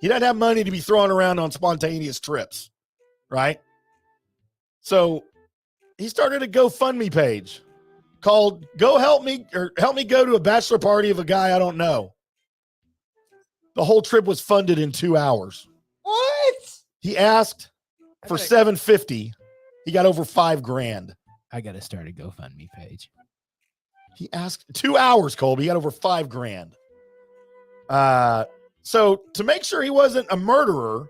He doesn't have money to be throwing around on spontaneous trips, right? So he started a GoFundMe page called Go Help Me Go to a Bachelor Party of a Guy I Don't Know. The whole trip was funded in 2 hours. What? He asked for $750. He got over $5,000. I got to start a GoFundMe page. He asked 2 hours, Colby. He got over $5,000. So to make sure he wasn't a murderer,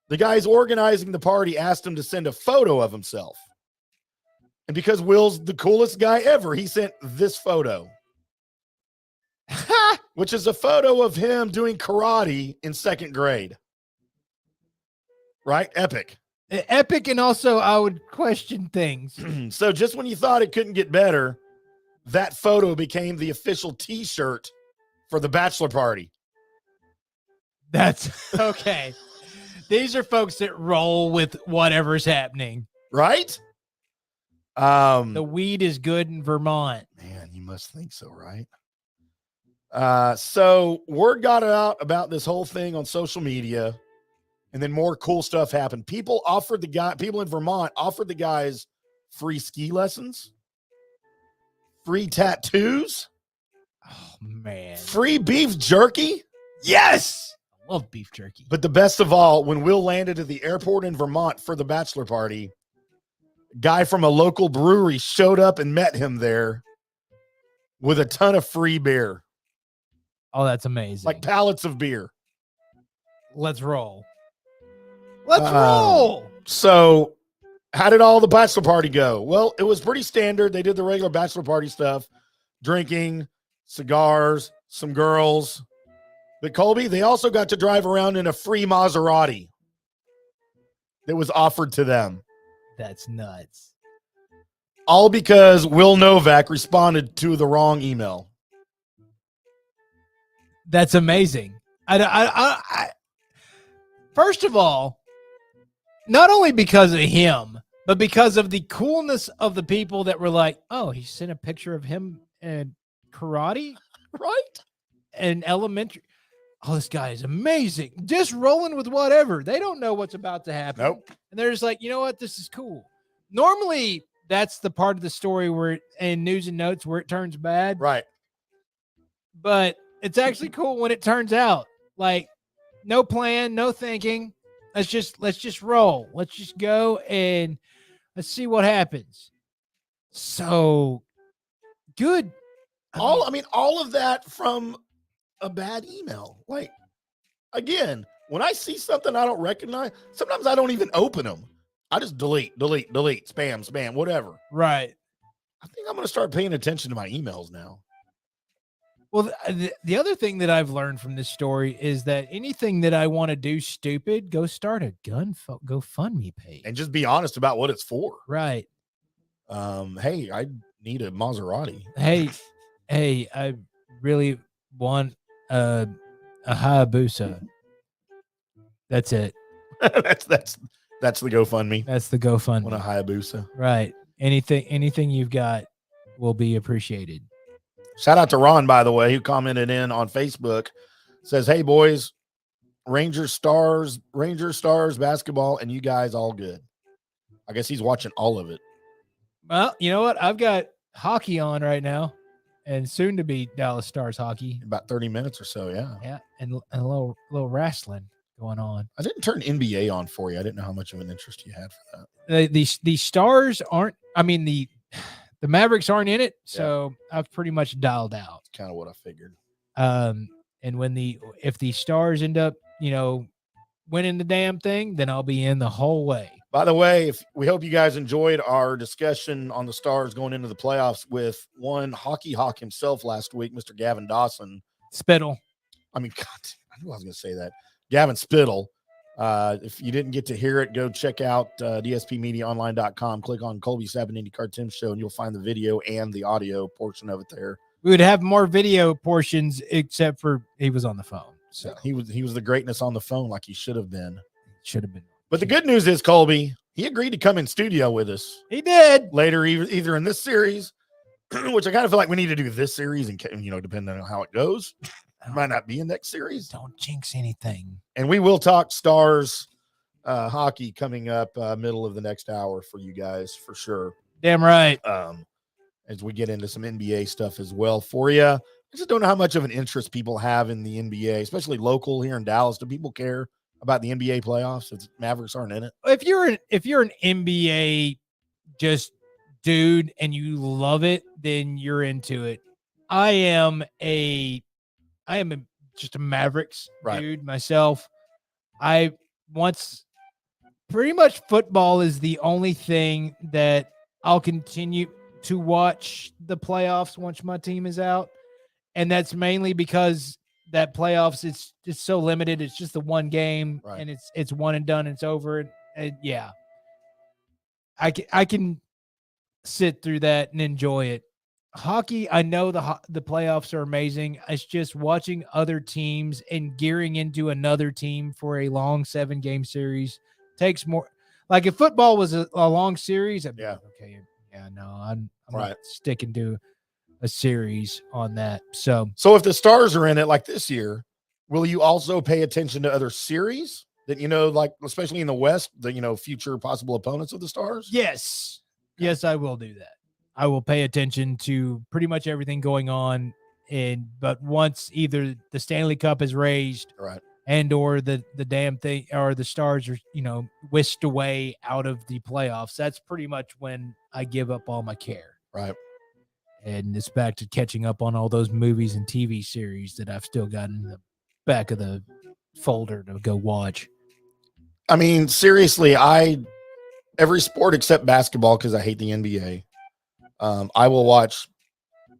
the guys organizing the party asked him to send a photo of himself. And because Will's the coolest guy ever, he sent this photo. which is a photo of him doing karate in 2nd grade. Right? Epic. Epic, and also I would question things. So just when you thought it couldn't get better, that photo became the official T-shirt for the bachelor party. That's okay. These are folks that roll with whatever's happening. Right? The weed is good in Vermont. Man, you must think so, right? So word got out about this whole thing on social media, and then more cool stuff happened. People in Vermont offered the guys free ski lessons, free tattoos, Oh man. free beef jerky. Yes. I love beef jerky. But the best of all, when Will landed at the airport in Vermont for the bachelor party, a guy from a local brewery showed up and met him there with a ton of free beer, Oh, that's amazing. like pallets of beer. Let's roll. Let's roll. So how did all the bachelor party go? Well, it was pretty standard. They did the regular bachelor party stuff, drinking, cigars, some girls. But Colby, they also got to drive around in a free Maserati that was offered to them. That's nuts. All because Will Novak responded to the wrong email. That's amazing. I first of all, not only because of him, but because of the coolness of the people that were like, oh, he sent a picture of him in karate, Right? and elementary. Oh, this guy is amazing. Just rolling with whatever. They don't know what's about to happen. Nope. And they're just like, you know what? This is cool. Normally, that's the part of the story where in news and notes where it turns bad. Right. But it's actually cool when it turns out like no plan, no thinking. Let's just roll. Let's just go and let's see what happens. So good. All of that from a bad email. Like, again, when I see something I don't recognize, sometimes I don't even open them. I just delete, spam, whatever. Right. I think I'm going to start paying attention to my emails now. Well, the other thing that I've learned from this story is that anything that I want to do stupid, go start a GoFundMe page. And just be honest about what it's for. Right. Hey, I need a Maserati. Hey, I really want a Hayabusa. That's it. that's the GoFundMe. That's the GoFundMe. Want a Hayabusa. Right. Anything you've got will be appreciated. Shout out to Ron, by the way, who commented in on Facebook. Says, hey, boys, Ranger Stars basketball, and you guys all good. I guess he's watching all of it. Well, you know what? I've got hockey on right now, and soon to be Dallas Stars hockey. About 30 minutes or so, yeah. Yeah, and a little wrestling going on. I didn't turn NBA on for you. I didn't know how much of an interest you had for that. The Stars aren't. I mean the Mavericks aren't in it, so I've pretty much dialed out. That's kind of what I figured. And if the Stars end up, winning the damn thing, then I'll be in the whole way. By the way, we hope you guys enjoyed our discussion on the Stars going into the playoffs with one hockey hawk himself last week, Mr. Gavin Dawson. Spittle. I mean, God, I knew I was going to say that. Gavin Spittle. If you didn't get to hear it, go check out dspmediaonline.com. Click on Colby Sapp IndyCarTim show, and you'll find the video and the audio portion of it there. We would have more video portions, except for he was on the phone. So he was the greatness on the phone, like he should have been. Should have been. But the good news is, Colby, he agreed to come in studio with us. He did later, either in this series, which I kind of feel like we need to do this series, and depending on how it goes. Might not be in next series. Don't jinx anything. And we will talk Stars hockey coming up middle of the next hour for you guys for sure. Damn right. As we get into some NBA stuff as well for you. I just don't know how much of an interest people have in the NBA, especially local here in Dallas. Do people care about the NBA playoffs if Mavericks aren't in it? If you're an NBA just dude and you love it, then you're into it. I am just a Mavericks dude myself. Pretty much football is the only thing that I'll continue to watch the playoffs once my team is out. and that's mainly because that playoffs it's just so limited. It's just the one game, Right. and it's one and done. It's over. And yeah, I can sit through that and enjoy it. Hockey, I know the playoffs are amazing. It's just watching other teams and gearing into another team for a long 7-game series takes more. Like if football was a long series, I'd be like, okay, yeah, no, I'm not sticking to a series on that. So if the Stars are in it like this year, will you also pay attention to other series that, like especially in the West, the, future possible opponents of the Stars? Yes. Okay. Yes, I will do that. I will pay attention to pretty much everything going on. But once either the Stanley Cup is raised, right, and or the damn thing or the Stars are, whisked away out of the playoffs, that's pretty much when I give up all my care. Right. And it's back to catching up on all those movies and TV series that I've still got in the back of the folder to go watch. I mean, seriously, every sport except basketball, because I hate the NBA. I will watch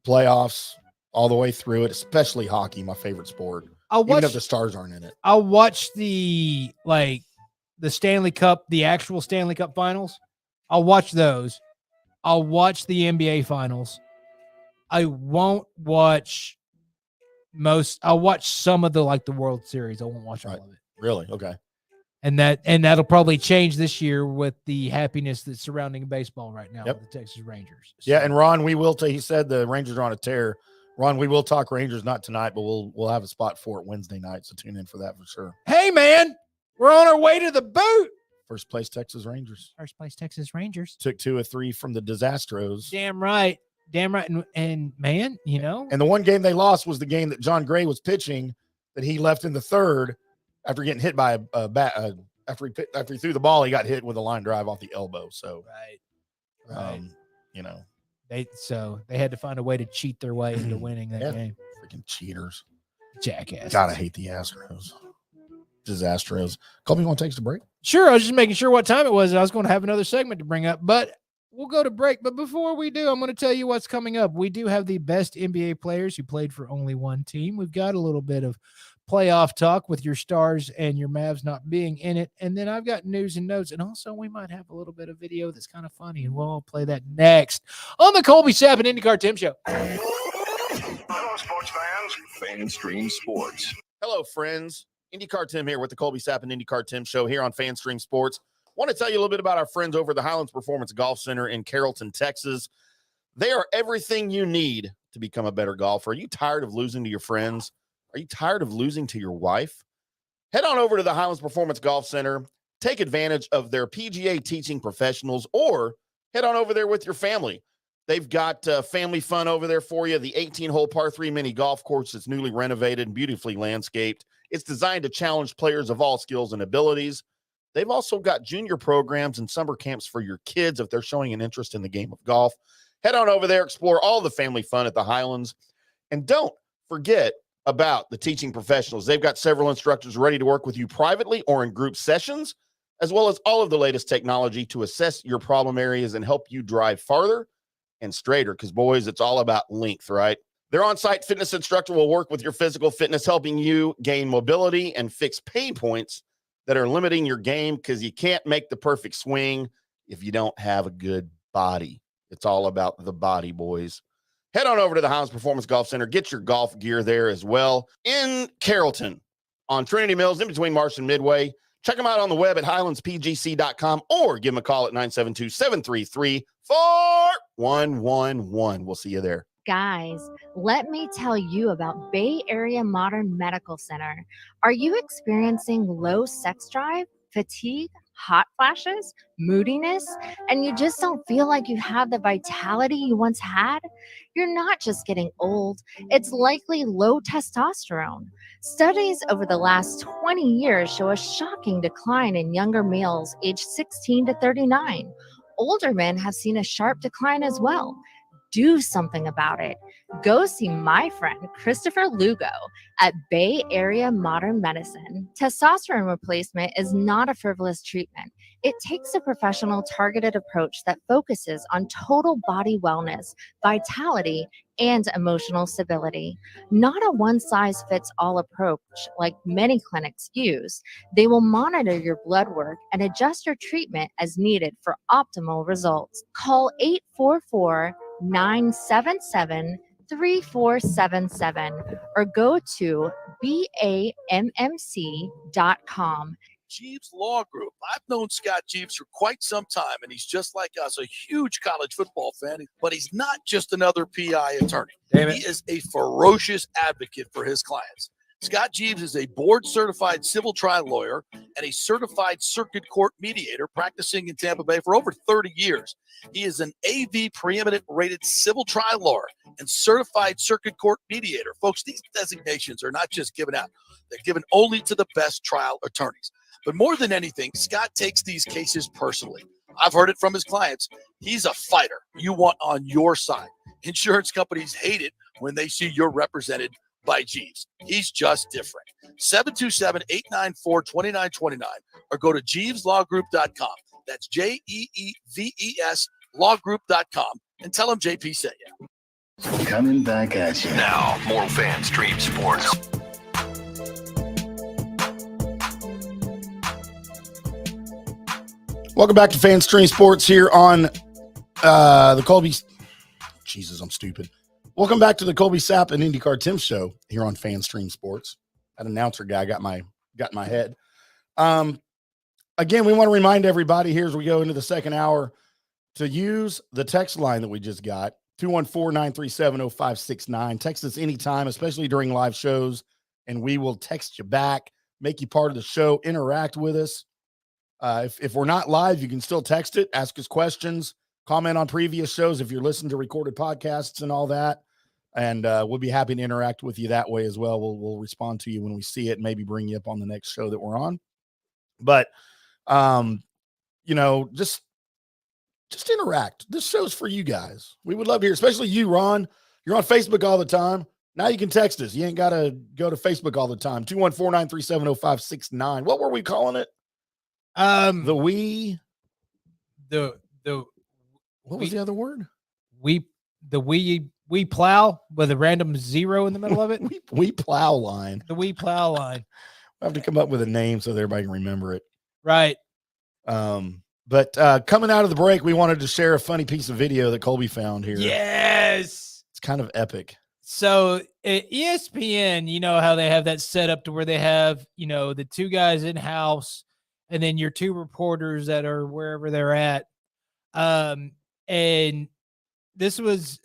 playoffs all the way through it, especially hockey, my favorite sport. Even if the Stars aren't in it. I'll watch the Stanley Cup, the actual Stanley Cup finals. I'll watch those. I'll watch the NBA finals. I won't watch I'll watch some of the World Series. I won't watch all of it. Really? Okay. And that'll probably change this year with the happiness that's surrounding baseball right now with the Texas Rangers. So. Yeah, and Ron, he said the Rangers are on a tear. Ron, we will talk Rangers, not tonight, but we'll have a spot for it Wednesday night, so tune in for that for sure. Hey, man, we're on our way to the boot. First place Texas Rangers. Took 2 of 3 from the Disastros. Damn right. And man, And the one game they lost was the game that John Gray was pitching that he left in the third after getting hit by a bat. After he threw the ball, he got hit with a line drive off the elbow. So, right. They had to find a way to cheat their way into winning that game. Freaking cheaters. Jackass. God, I hate the Astros. Disastros. Colby, you want to take us to break? Sure. I was just making sure what time it was. I was going to have another segment to bring up, but we'll go to break. But before we do, I'm going to tell you what's coming up. We do have the best NBA players who played for only one team. We've got a little bit of playoff talk with your Stars and your Mavs not being in it. And then I've got news and notes. And also we might have a little bit of video that's kind of funny. And we'll play that next on the Colby Sapp IndyCarTim Show. Hello, sports fans. FanStream Sports. Hello, friends. IndyCarTim here with the Colby Sapp IndyCarTim Show here on FanStream Sports. Want to tell you a little bit about our friends over at the Highlands Performance Golf Center in Carrollton, Texas. They are everything you need to become a better golfer. Are you tired of losing to your friends? Are you tired of losing to your wife? Head on over to the Highlands Performance Golf Center. Take advantage of their PGA teaching professionals, or head on over there with your family. They've got family fun over there for you. The 18-hole par 3 mini golf course is newly renovated and beautifully landscaped. It's designed to challenge players of all skills and abilities. They've also got junior programs and summer camps for your kids if they're showing an interest in the game of golf. Head on over there, explore all the family fun at the Highlands. And don't forget about the teaching professionals. They've got several instructors ready to work with you privately or in group sessions, as well as all of the latest technology to assess your problem areas and help you drive farther and straighter. Because, boys, it's all about length, right? Their on-site fitness instructor will work with your physical fitness, helping you gain mobility and fix pain points that are limiting your game, because you can't make the perfect swing if you don't have a good body. It's all about the body, boys. Head on over to the Highlands Performance Golf Center. Get your golf gear there as well. In Carrollton, on Trinity Mills, in between Marsh and Midway. Check them out on the web at highlandspgc.com or give them a call at 972-733-4111. We'll see you there. Guys, let me tell you about Bay Area Modern Medical Center. Are you experiencing low sex drive, fatigue, hot flashes, moodiness, and you just don't feel like you have the vitality you once had? You're not just getting old, it's likely low testosterone. Studies over the last 20 years show a shocking decline in younger males aged 16 to 39. Older men have seen a sharp decline as well. Do something about it. Go see my friend Christopher Lugo at Bay Area Modern Medicine. Testosterone replacement is not a frivolous treatment. It takes a professional, targeted approach that focuses on total body wellness, vitality, and emotional stability. Not a one-size-fits-all approach like many clinics use. They will monitor your blood work and adjust your treatment as needed for optimal results. Call 844-977-3477 or go to BAMMC.com. Jeeves Law Group. I've known Scott Jeeves for quite some time, and he's just like us, a huge college football fan, but he's not just another PI attorney. Damn it. He is a ferocious advocate for his clients. Scott Jeeves is a board-certified civil trial lawyer and a certified circuit court mediator practicing in Tampa Bay for over 30 years. He is an AV preeminent rated civil trial lawyer and certified circuit court mediator. Folks, these designations are not just given out. They're given only to the best trial attorneys. But more than anything, Scott takes these cases personally. I've heard it from his clients. He's a fighter you want on your side. Insurance companies hate it when they see you're represented by Jeeves. He's just different. 727-894-2929 or go to JeevesLawGroup.com. That's JEEVES lawgroup.com and tell him JP sent you. Coming back at you. Now, more Fan Stream Sports. Welcome back to Fan Stream Sports here on the Colby. Jesus, I'm stupid. Welcome back to the Colby Sapp and IndyCarTim show here on Fan Stream Sports. That announcer guy got in my head. Again, we want to remind everybody here as we go into the second hour to use the text line that we just got, 214-937-0569. Text us anytime, especially during live shows, and we will text you back, make you part of the show, interact with us. If we're not live, you can still text it, ask us questions, comment on previous shows if you're listening to recorded podcasts and all that. And we'll be happy to interact with you that way as well. We'll respond to you when we see it and maybe bring you up on the next show that we're on. But, just interact. This show's for you guys. We would love to hear, especially you, Ron. You're on Facebook all the time. Now you can text us. You ain't got to go to Facebook all the time. 214-937-0569. What were we calling it? What was the other word? We plow with a random zero in the middle of it. we plow line. The we plow line. I have to come up with a name so that everybody can remember it. Right. But coming out of the break, we wanted to share a funny piece of video that Colby found here. Yes. It's kind of epic. So at ESPN, you know how they have that set up to where they have, the two guys in house and then your two reporters that are wherever they're at. And this is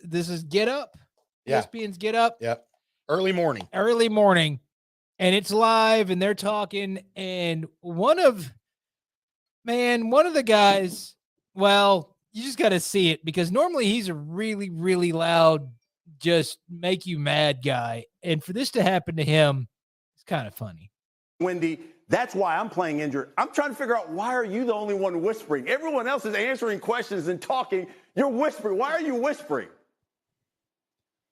Get Up. Yeah. ESPN's Get Up. Yep. Early morning. And it's live and they're talking. And one of the guys, well, you just got to see it because normally he's a really, really loud, just make you mad guy. And for this to happen to him, it's kind of funny. Wendy, that's why I'm playing injured. I'm trying to figure out, why are you the only one whispering? Everyone else is answering questions and talking. You're whispering. Why are you whispering?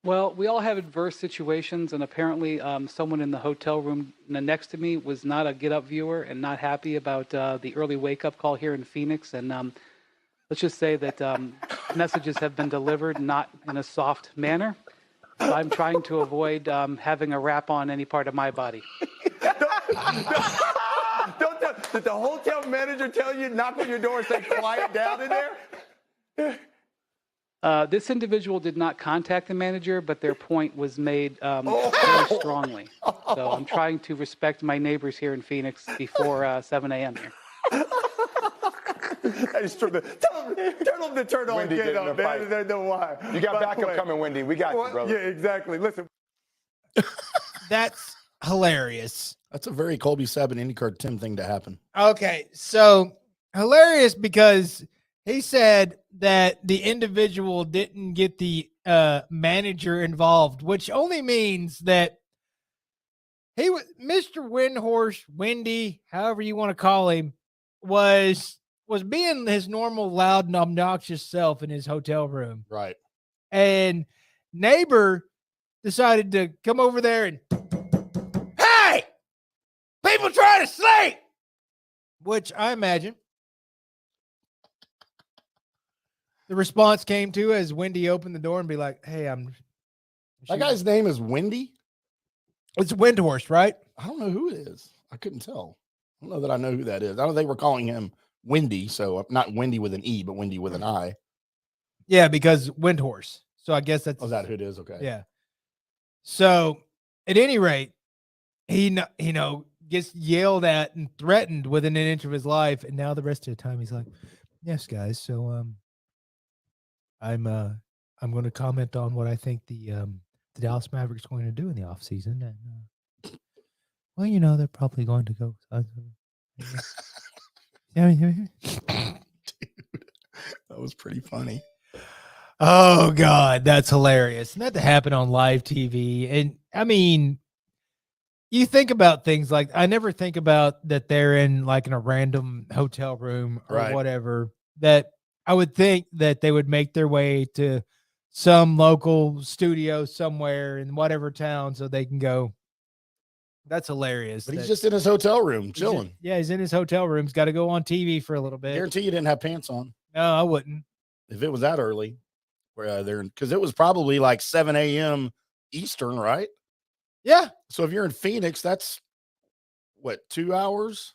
Well, we all have adverse situations, and apparently someone in the hotel room next to me was not a Get Up viewer and not happy about the early wake-up call here in Phoenix. And let's just say that messages have been delivered not in a soft manner. So I'm trying to avoid having a rap on any part of my body. Did the hotel manager tell you, knock on your door and say, quiet down in there? This individual did not contact the manager, but their point was made very strongly. So I'm trying to respect my neighbors here in Phoenix before 7 a.m. here. That is true. Tell them to turn on Wendy Get Up, man. They know why. You got backup coming, Wendy. We got you, brother. Yeah, exactly. Listen. That's hilarious. That's a very Colby Sapp and IndyCarTim thing to happen. Okay, so hilarious because he said that the individual didn't get the manager involved, which only means that he was Mr. Windhorse, Wendy, however you want to call him, was being his normal loud and obnoxious self in his hotel room. Right. And neighbor decided to come over there and, hey, people trying to sleep, which I imagine the response came to as Wendy opened the door and be like, hey, I'm That guy's name is Wendy. It's Windhorse, right? I don't know who it is. I couldn't tell. I don't know that I know who that is. I don't think we're calling him Wendy. So not Wendy with an E, but Wendy with an I. Yeah, because Windhorse. So I guess that's. Oh, is that who it is? Okay. Yeah. So at any rate, he gets yelled at and threatened within an inch of his life, and now the rest of the time he's like, "Yes, guys. So I'm going to comment on what I think the Dallas Mavericks are going to do in the offseason. And well, they're probably going to go." Dude, that was pretty funny. Oh God, that's hilarious. And that to happen on live TV. And I mean, you think about things like, I never think about that they're in a random hotel room or whatever, that I would think that they would make their way to some local studio somewhere in whatever town so they can go. That's hilarious. But he's just in his hotel room chilling. He's in his hotel room. He's got to go on TV for a little bit. Guarantee you didn't have pants on. No, I wouldn't. If it was that early, where they're because it was probably like 7 a.m. Eastern, right? Yeah. So if you're in Phoenix, that's what, 2 hours?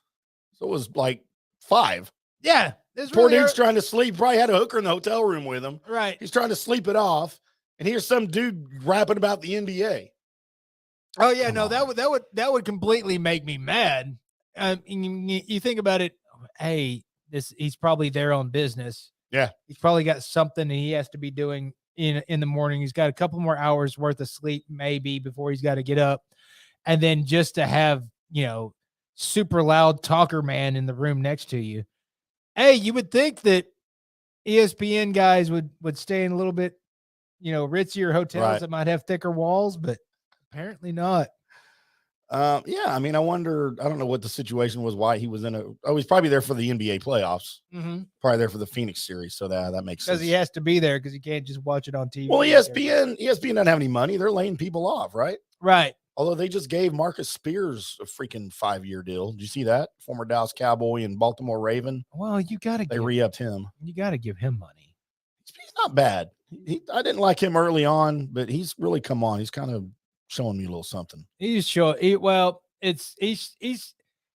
So it was like 5. Yeah. Poor dude's trying to sleep. Probably had a hooker in the hotel room with him. Right. He's trying to sleep it off. And here's some dude rapping about the NBA. Oh yeah, no, that would completely make me mad. You think about it. Hey, he's probably there on business. Yeah, he's probably got something he has to be doing in the morning. He's got a couple more hours worth of sleep maybe before he's got to get up, and then just to have super loud talker man in the room next to you. Hey, you would think that ESPN guys would stay in a little bit ritzier hotels that might have thicker walls, but apparently not. Yeah, I mean, I wonder, I don't know what the situation was, why he was he's probably there for the NBA playoffs. Mm-hmm. Probably there for the Phoenix series. So that makes sense. Because he has to be there because he can't just watch it on TV. Well, ESPN doesn't have any money. They're laying people off, right? Right. Although they just gave Marcus Spears a freaking 5-year deal. Did you see that? Former Dallas Cowboy and Baltimore Raven. Well, they re-upped him. You got to give him money. He's not bad. I didn't like him early on, but he's really come on. He's kind of showing me a little something. He's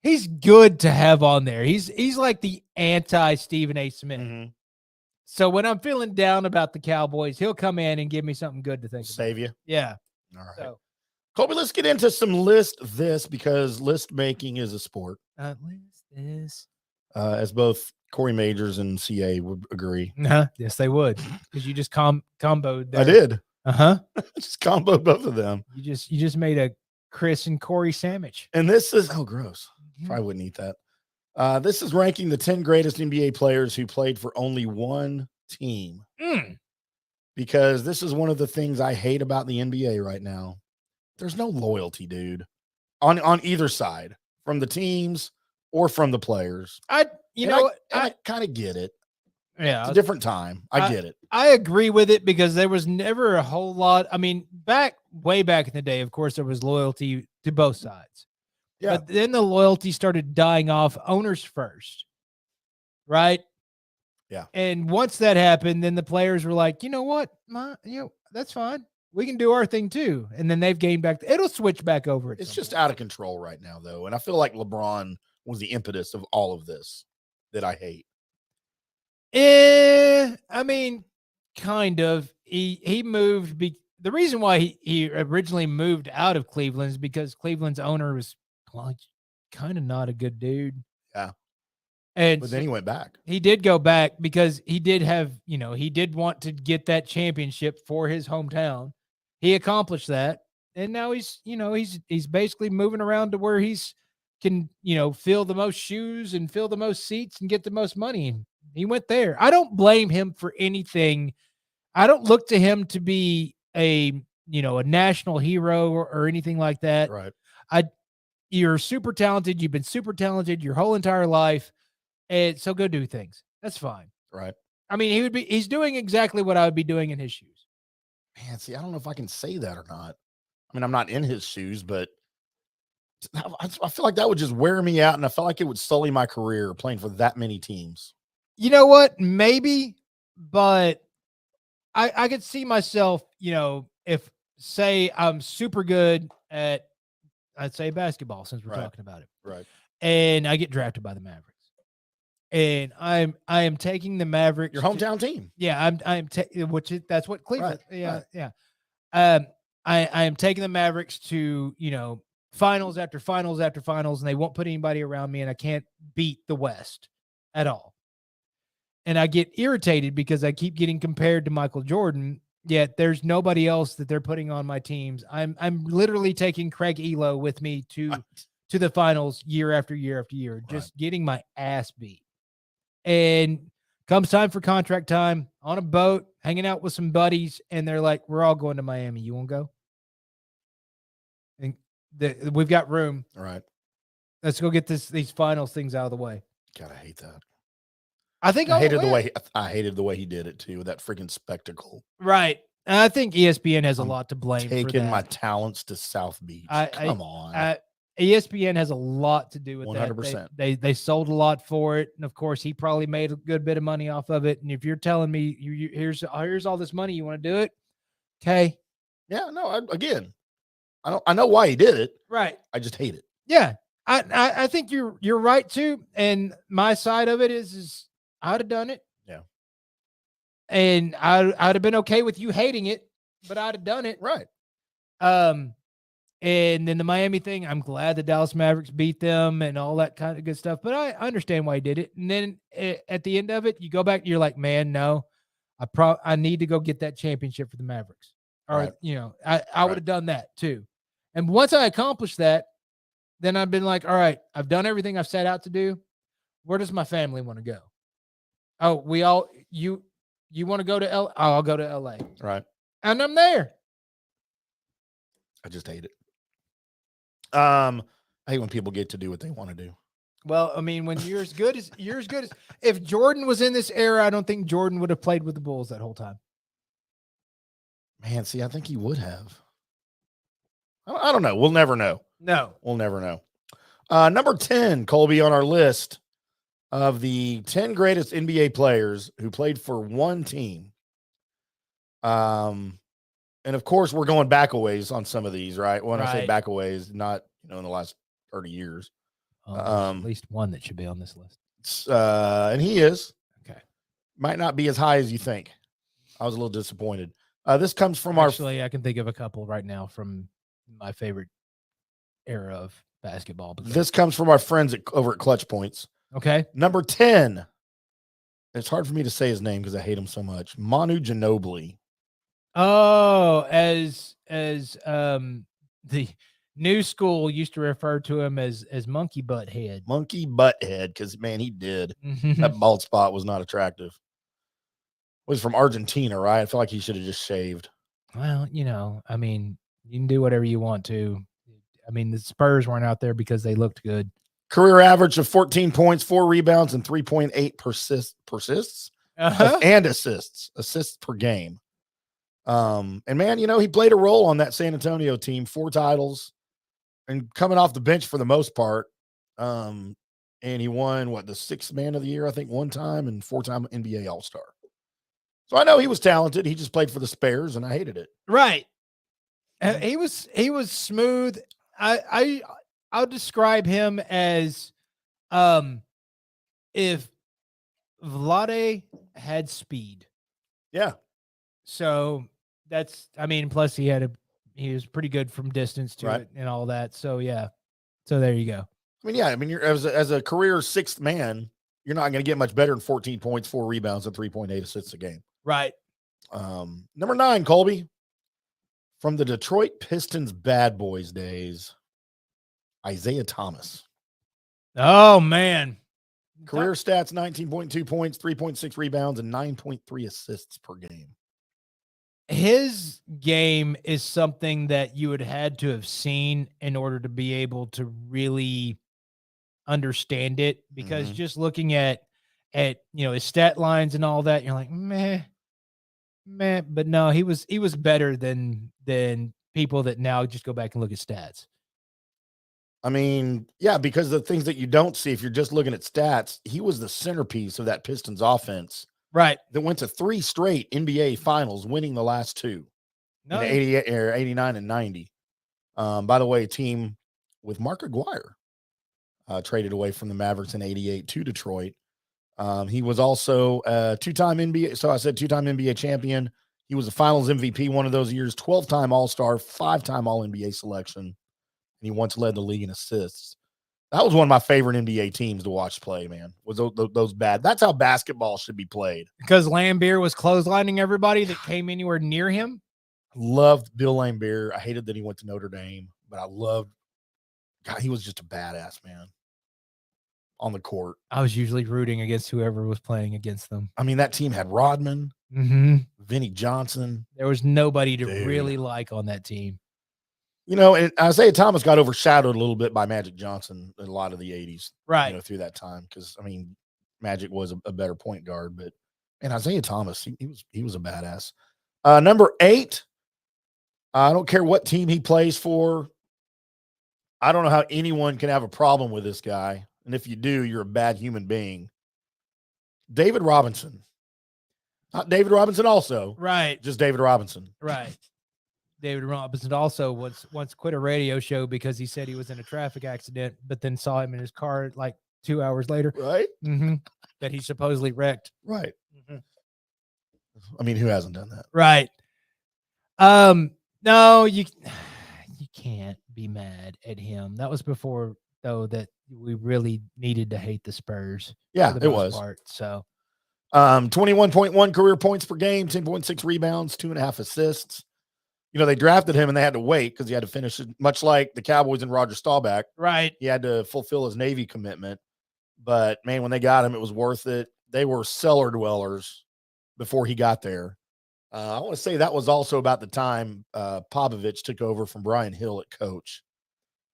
he's good to have on there. He's like the anti Stephen A. Smith. Mm-hmm. So when I'm feeling down about the Cowboys, he'll come in and give me something good to think about. Save you. Yeah. All right. So, Colby, let's get into some list because list making is a sport. List this. As both Corey Majors and CA would agree. Yes, they would. Because you just comboed there. I did. Just comboed both of them. You just made a Chris and Corey sandwich. And this is gross. Probably wouldn't eat that. This is ranking the 10 greatest NBA players who played for only one team. Because this is one of the things I hate about the NBA right now. There's no loyalty, dude, on either side, from the teams or from the players. I kind of get it. Yeah, it's a different time. I get it. I agree with it because there was never a whole lot. I mean, way back in the day, of course, there was loyalty to both sides. Yeah. But then the loyalty started dying off, owners first, right? Yeah. And once that happened, then the players were like, you know what, that's fine. We can do our thing too. And then they've gained back. It'll switch back over. It's just out of control right now, though. And I feel like LeBron was the impetus of all of this that I hate. I mean, kind of. He moved. The reason why he originally moved out of Cleveland is because Cleveland's owner was kind of not a good dude. Yeah. But then he went back. He did go back because he did have, he did want to get that championship for his hometown. He accomplished that. And now he's basically moving around to where he's can, fill the most shoes and fill the most seats and get the most money. He went there. I don't blame him for anything. I don't look to him to be a national hero or anything like that. Right. You're super talented. You've been super talented your whole entire life. And so go do things. That's fine. Right. I mean, he's doing exactly what I would be doing in his shoes. Man, see, I don't know if I can say that or not. I mean, I'm not in his shoes, but I feel like that would just wear me out. And I felt like it would sully my career playing for that many teams. You know what? Maybe, but I could see myself, if say I'm super good at, I'd say basketball, since we're Right. talking about it. Right. And I get drafted by the Mavericks. And I am taking the Mavericks. Your hometown team. Yeah, that's what Cleveland. Right, Yeah, right. yeah. I am taking the Mavericks to, finals after finals after finals, and they won't put anybody around me, and I can't beat the West at all. And I get irritated because I keep getting compared to Michael Jordan, yet there's nobody else that they're putting on my teams. I'm literally taking Craig Elo with me to the finals year after year after year, just getting my ass beat. And comes time for contract time, on a boat, hanging out with some buddies, and they're like, we're all going to Miami. You want to go? And we've got room. All right. Let's go get these finals things out of the way. God, I hate that. I think I hated the way he did it too, with that freaking spectacle. Right. And I think ESPN has a lot to blame for Taking that. my talents to South Beach. Come on. ESPN has a lot to do with 100%. that. They sold a lot for it, and of course, he probably made a good bit of money off of it. And if you're telling me here's all this money, you want to do it? Okay. Yeah. No. I know why he did it. Right. I just hate it. Yeah. I think you're right too. And my side of it is I'd have done it. Yeah. And I'd have been okay with you hating it, but I'd have done it. Right. And then the Miami thing, I'm glad the Dallas Mavericks beat them and all that kind of good stuff. But I understand why he did it. And then at the end of it, you go back and you're like, man, no, I need to go get that championship for the Mavericks. Or, I would have done that too. And once I accomplished that, then I've been like, all right, I've done everything I've set out to do. Where does my family want to go? Oh, you want to go to LA? Oh, I'll go to LA. Right. And I'm there. I just hate it. I hate when people get to do what they want to do. Well, I mean, when you're as good as if Jordan was in this era, I don't think Jordan would have played with the Bulls that whole time. Man, see, I think he would have. I don't know. We'll never know. No. We'll never know. Number 10, Colby, on our list of the 10 greatest NBA players who played for one team. And of course, we're going back a ways on some of these, right? When I say back a ways, not in the last 30 years. At least one that should be on this list. And he is. Okay. Might not be as high as you think. I was a little disappointed. This comes from Actually, I can think of a couple right now from my favorite era of basketball. This comes from our friends over at Clutch Points. Okay. Number 10. It's hard for me to say his name because I hate him so much. Manu Ginobili. Oh, as the new school used to refer to him as monkey butt head. Monkey butt head, because man, he did. That bald spot was not attractive. Was from Argentina, right? I feel like he should have just shaved. Well, I mean, you can do whatever you want to. I mean, the Spurs weren't out there because they looked good. Career average of 14 points, 4 rebounds, and 3.8 persists and assists per game. And man, he played a role on that San Antonio team, 4 titles, and coming off the bench for the most part. And he won the 6th man of the year, I think, one time, and 4-time NBA All-Star. So I know he was talented. He just played for the Spurs, and I hated it. Right. He was smooth. I'll describe him as if Vlade had speed. Yeah. So plus he was pretty good from distance to it and all that. So yeah. So there you go. You're as a career 6th man, you're not going to get much better than 14 points, 4 rebounds, and 3.8 assists a game. Right. Number 9, Colby, from the Detroit Pistons bad boys days, Isaiah Thomas. Oh man. Career stats: 19.2 points, 3.6 rebounds, and 9.3 assists per game. His game is something that you would had to have seen in order to be able to really understand it, because just looking at his stat lines and all that, you're like, meh. But no, he was better than people that now just go back and look at stats. I mean, yeah, because the things that you don't see if you're just looking at stats, he was the centerpiece of that Pistons offense. Right. That went to 3 straight NBA finals, winning the last 2. No. in 88 or 89 and 90. By the way, a team with Mark Aguirre traded away from the Mavericks in 88 to Detroit. He was also a two-time NBA. So I said two-time NBA champion. He was a finals MVP one of those years, 12-time All-Star, 5-time All-NBA selection. And he once led the league in assists. That was one of my favorite NBA teams to watch play, man. Was those bad. That's how basketball should be played. Because Lambeer was clotheslining everybody that came anywhere near him. Loved Bill Lambeer. I hated that he went to Notre Dame, but I loved, God, he was just a badass, man, on the court. I was usually rooting against whoever was playing against them. I mean, that team had Rodman, Vinnie Johnson. There was nobody to really like on that team. You know, and Isaiah Thomas got overshadowed a little bit by Magic Johnson in a lot of the 80s. Right. You know, through that time. Because, I mean, Magic was a better point guard. But, and Isaiah Thomas, he was a badass. Number 8, I don't care what team he plays for. I don't know how anyone can have a problem with this guy. And if you do, you're a bad human being. David Robinson. Not David Robinson also. Right. Just David Robinson. Right. David Robinson also once quit a radio show because he said he was in a traffic accident, but then saw him in his car like 2 hours later. Right. That he supposedly wrecked. Right. I mean, who hasn't done that? Right. No, you can't be mad at him. That was before, though, that we really needed to hate the Spurs. Yeah, for the it most was. part, so 21.1 career points per game, 10.6 rebounds, 2.5 assists. You know, they drafted him and they had to wait because he had to finish it, much like the Cowboys and Roger Staubach. Right. He had to fulfill his Navy commitment. But, man, when they got him, it was worth it. They were cellar dwellers before he got there. I want to say that was also about the time Popovich took over from Brian Hill at coach.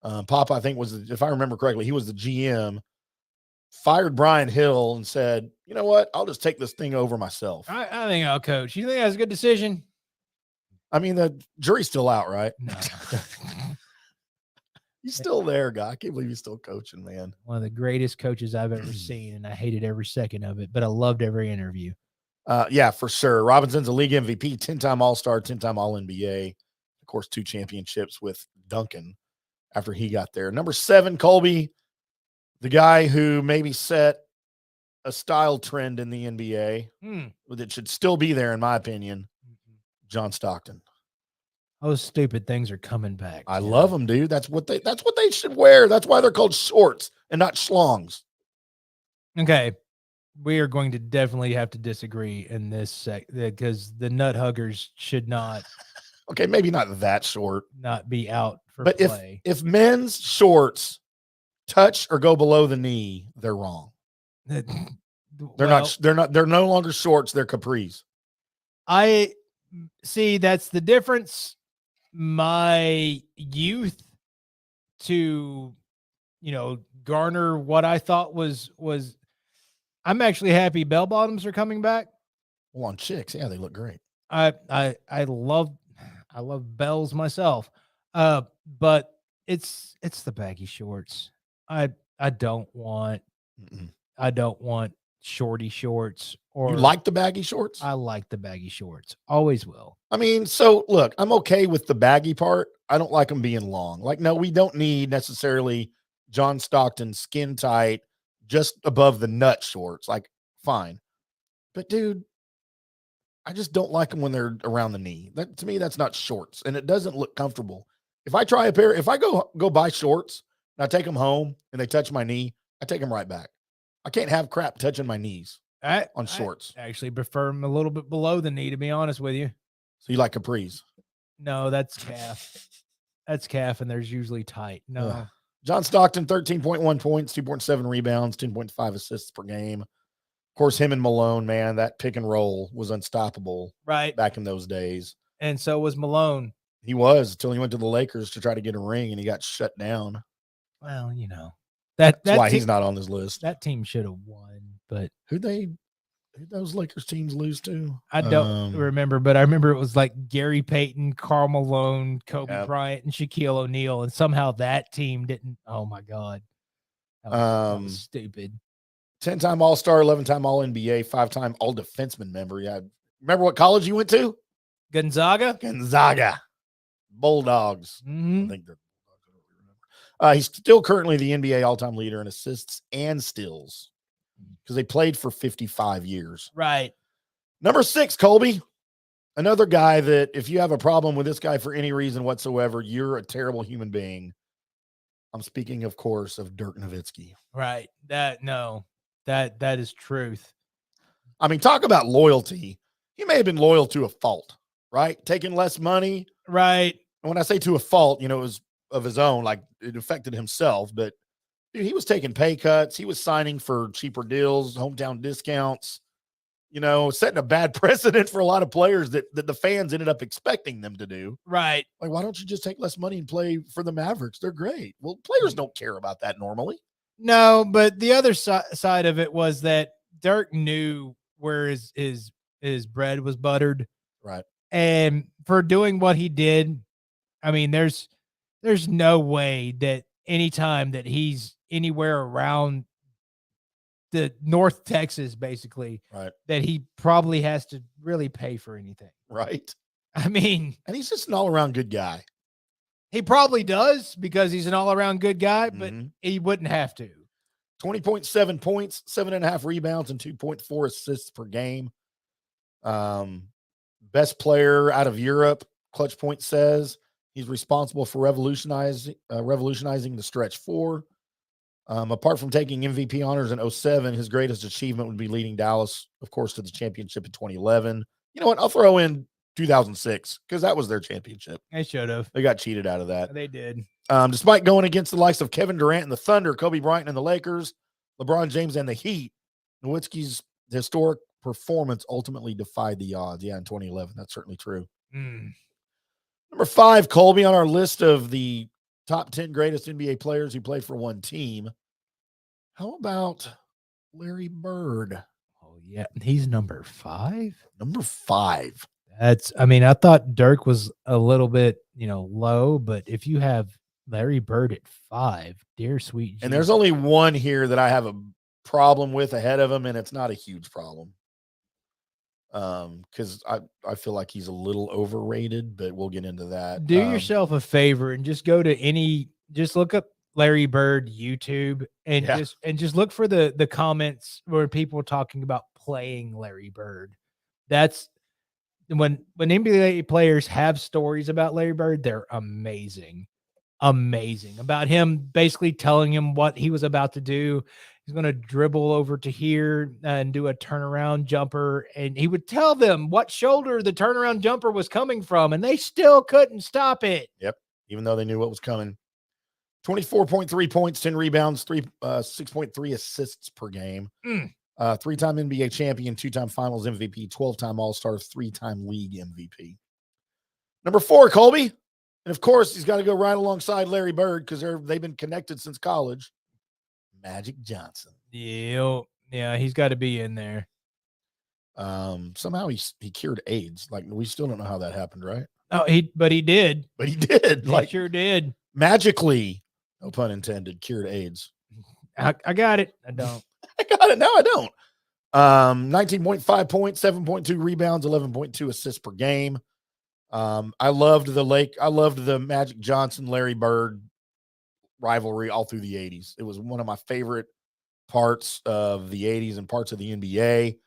Pop, I think, if I remember correctly, he was the GM, fired Brian Hill and said, you know what, I'll just take this thing over myself. I think I'll coach. You think that's a good decision? I mean, the jury's still out, right? No. He's still there, guy. I can't believe he's still coaching, man. One of the greatest coaches I've ever seen, and I hated every second of it, but I loved every interview. Yeah, for sure. Robinson's a league MVP, 10-time All-Star, 10-time All-NBA. Of course, 2 championships with Duncan after he got there. Number 7, Colby, the guy who maybe set a style trend in the NBA that should still be there, in my opinion, John Stockton. Those stupid things are coming back. I love them, dude. That's what they should wear. That's why they're called shorts and not schlongs. Okay. We are going to definitely have to disagree in this because the nut huggers should not. Okay, maybe not that short. Not be out for but play. If men's shorts touch or go below the knee, they're wrong. They're no longer shorts, they're capris. I see, that's the difference. My youth to, garner what I thought was I'm actually happy bell bottoms are coming back. Well, on chicks, yeah, they look great. I love bells myself. But it's the baggy shorts. I don't want shorty shorts. Or you like the baggy shorts? I like the baggy shorts. Always will. I mean, so look, I'm okay with the baggy part. I don't like them being long. Like, no, we don't need necessarily John Stockton skin tight, just above the nut shorts. Like, fine. But dude, I just don't like them when they're around the knee. That, to me, that's not shorts, and it doesn't look comfortable. If I try if I go buy shorts and I take them home and they touch my knee, I take them right back. I can't have crap touching my knees on shorts. I actually prefer them a little bit below the knee, to be honest with you. So you like capris? No, that's calf. That's calf, and there's usually tight. No. Ugh. John Stockton, 13.1 points, 2.7 rebounds, 10.5 assists per game. Of course, him and Malone, man, that pick and roll was unstoppable back in those days. And so was Malone. He was, until he went to the Lakers to try to get a ring, and he got shut down. Well, that's why he's not on this list. That team should have won, but who'd those Lakers teams lose to? I don't remember, but I remember it was like Gary Payton, Karl Malone, Kobe Bryant, and Shaquille O'Neal, and somehow that team didn't. Oh my God, that was stupid. 10-time All-Star, 11-time All-NBA, 5-time All-Defenseman member. Yeah, remember what college you went to? Gonzaga. Bulldogs. Mhm. I think they're he's still currently the NBA all-time leader in assists and steals because they played for 55 years. Right. Number 6, Colby. Another guy that if you have a problem with this guy for any reason whatsoever, you're a terrible human being. I'm speaking, of course, of Dirk Nowitzki. Right. That is truth. I mean, talk about loyalty. He may have been loyal to a fault, right? Taking less money. Right. And when I say to a fault, it was of his own, like it affected himself. But dude, he was taking pay cuts. He was signing for cheaper deals, hometown discounts, setting a bad precedent for a lot of players that the fans ended up expecting them to do. Right. Like, why don't you just take less money and play for the Mavericks? They're great. Well, players don't care about that normally. No, but the other side of it was that Dirk knew where his bread was buttered. Right. And for doing what he did, I mean, there's no way that anytime that he's anywhere around the North Texas, basically, right, that he probably has to really pay for anything. Right. I mean, and he's just an all-around good guy. He probably does because he's an all-around good guy, but he wouldn't have to. 20.7 points, 7.5 rebounds, and 2.4 assists per game. Best player out of Europe, Clutch Point says. He's responsible for revolutionizing the stretch 4. Apart from taking MVP honors in 2007, his greatest achievement would be leading Dallas, of course, to the championship in 2011. You know what? I'll throw in 2006 because that was their championship. They should have. They got cheated out of that. They did. Despite going against the likes of Kevin Durant and the Thunder, Kobe Bryant and the Lakers, LeBron James and the Heat, Nowitzki's historic performance ultimately defied the odds. Yeah, in 2011. That's certainly true. Number 5, Colby, on our list of the top 10 greatest NBA players who played for one team. How about Larry Bird? Oh, yeah. He's number 5? Number 5. I thought Dirk was a little bit, low, but if you have Larry Bird at 5, dear sweet Jesus. And there's only one here that I have a problem with ahead of him, and it's not a huge problem. Because I feel like he's a little overrated, but we'll get into that. Do yourself a favor and just go to just look up Larry Bird YouTube and just look for the comments where people are talking about playing Larry Bird. That's when NBA players have stories about Larry Bird, they're amazing about him basically telling him what he was about to do. He's going to dribble over to here and do a turnaround jumper. And he would tell them what shoulder the turnaround jumper was coming from, and they still couldn't stop it. Yep. Even though they knew what was coming. 24.3 points, 10 rebounds, 6.3 assists per game. 3-time NBA champion, 2-time finals MVP, 12-time All-Star, 3-time league MVP. Number 4, Colby. And of course, he's got to go right alongside Larry Bird because they've been connected since college. Magic Johnson. Yeah, he's got to be in there. Somehow he cured AIDS. Like, we still don't know how that happened, right? Oh, but he did. But he did. He sure did. Magically, no pun intended, cured AIDS. I got it. I don't. I got it. Now I don't. 19.5 points, 7.2 rebounds, 11.2 assists per game. I loved the Magic Johnson, Larry Bird rivalry all through the 80s. It was one of my favorite parts of the 80s and parts of the NBA.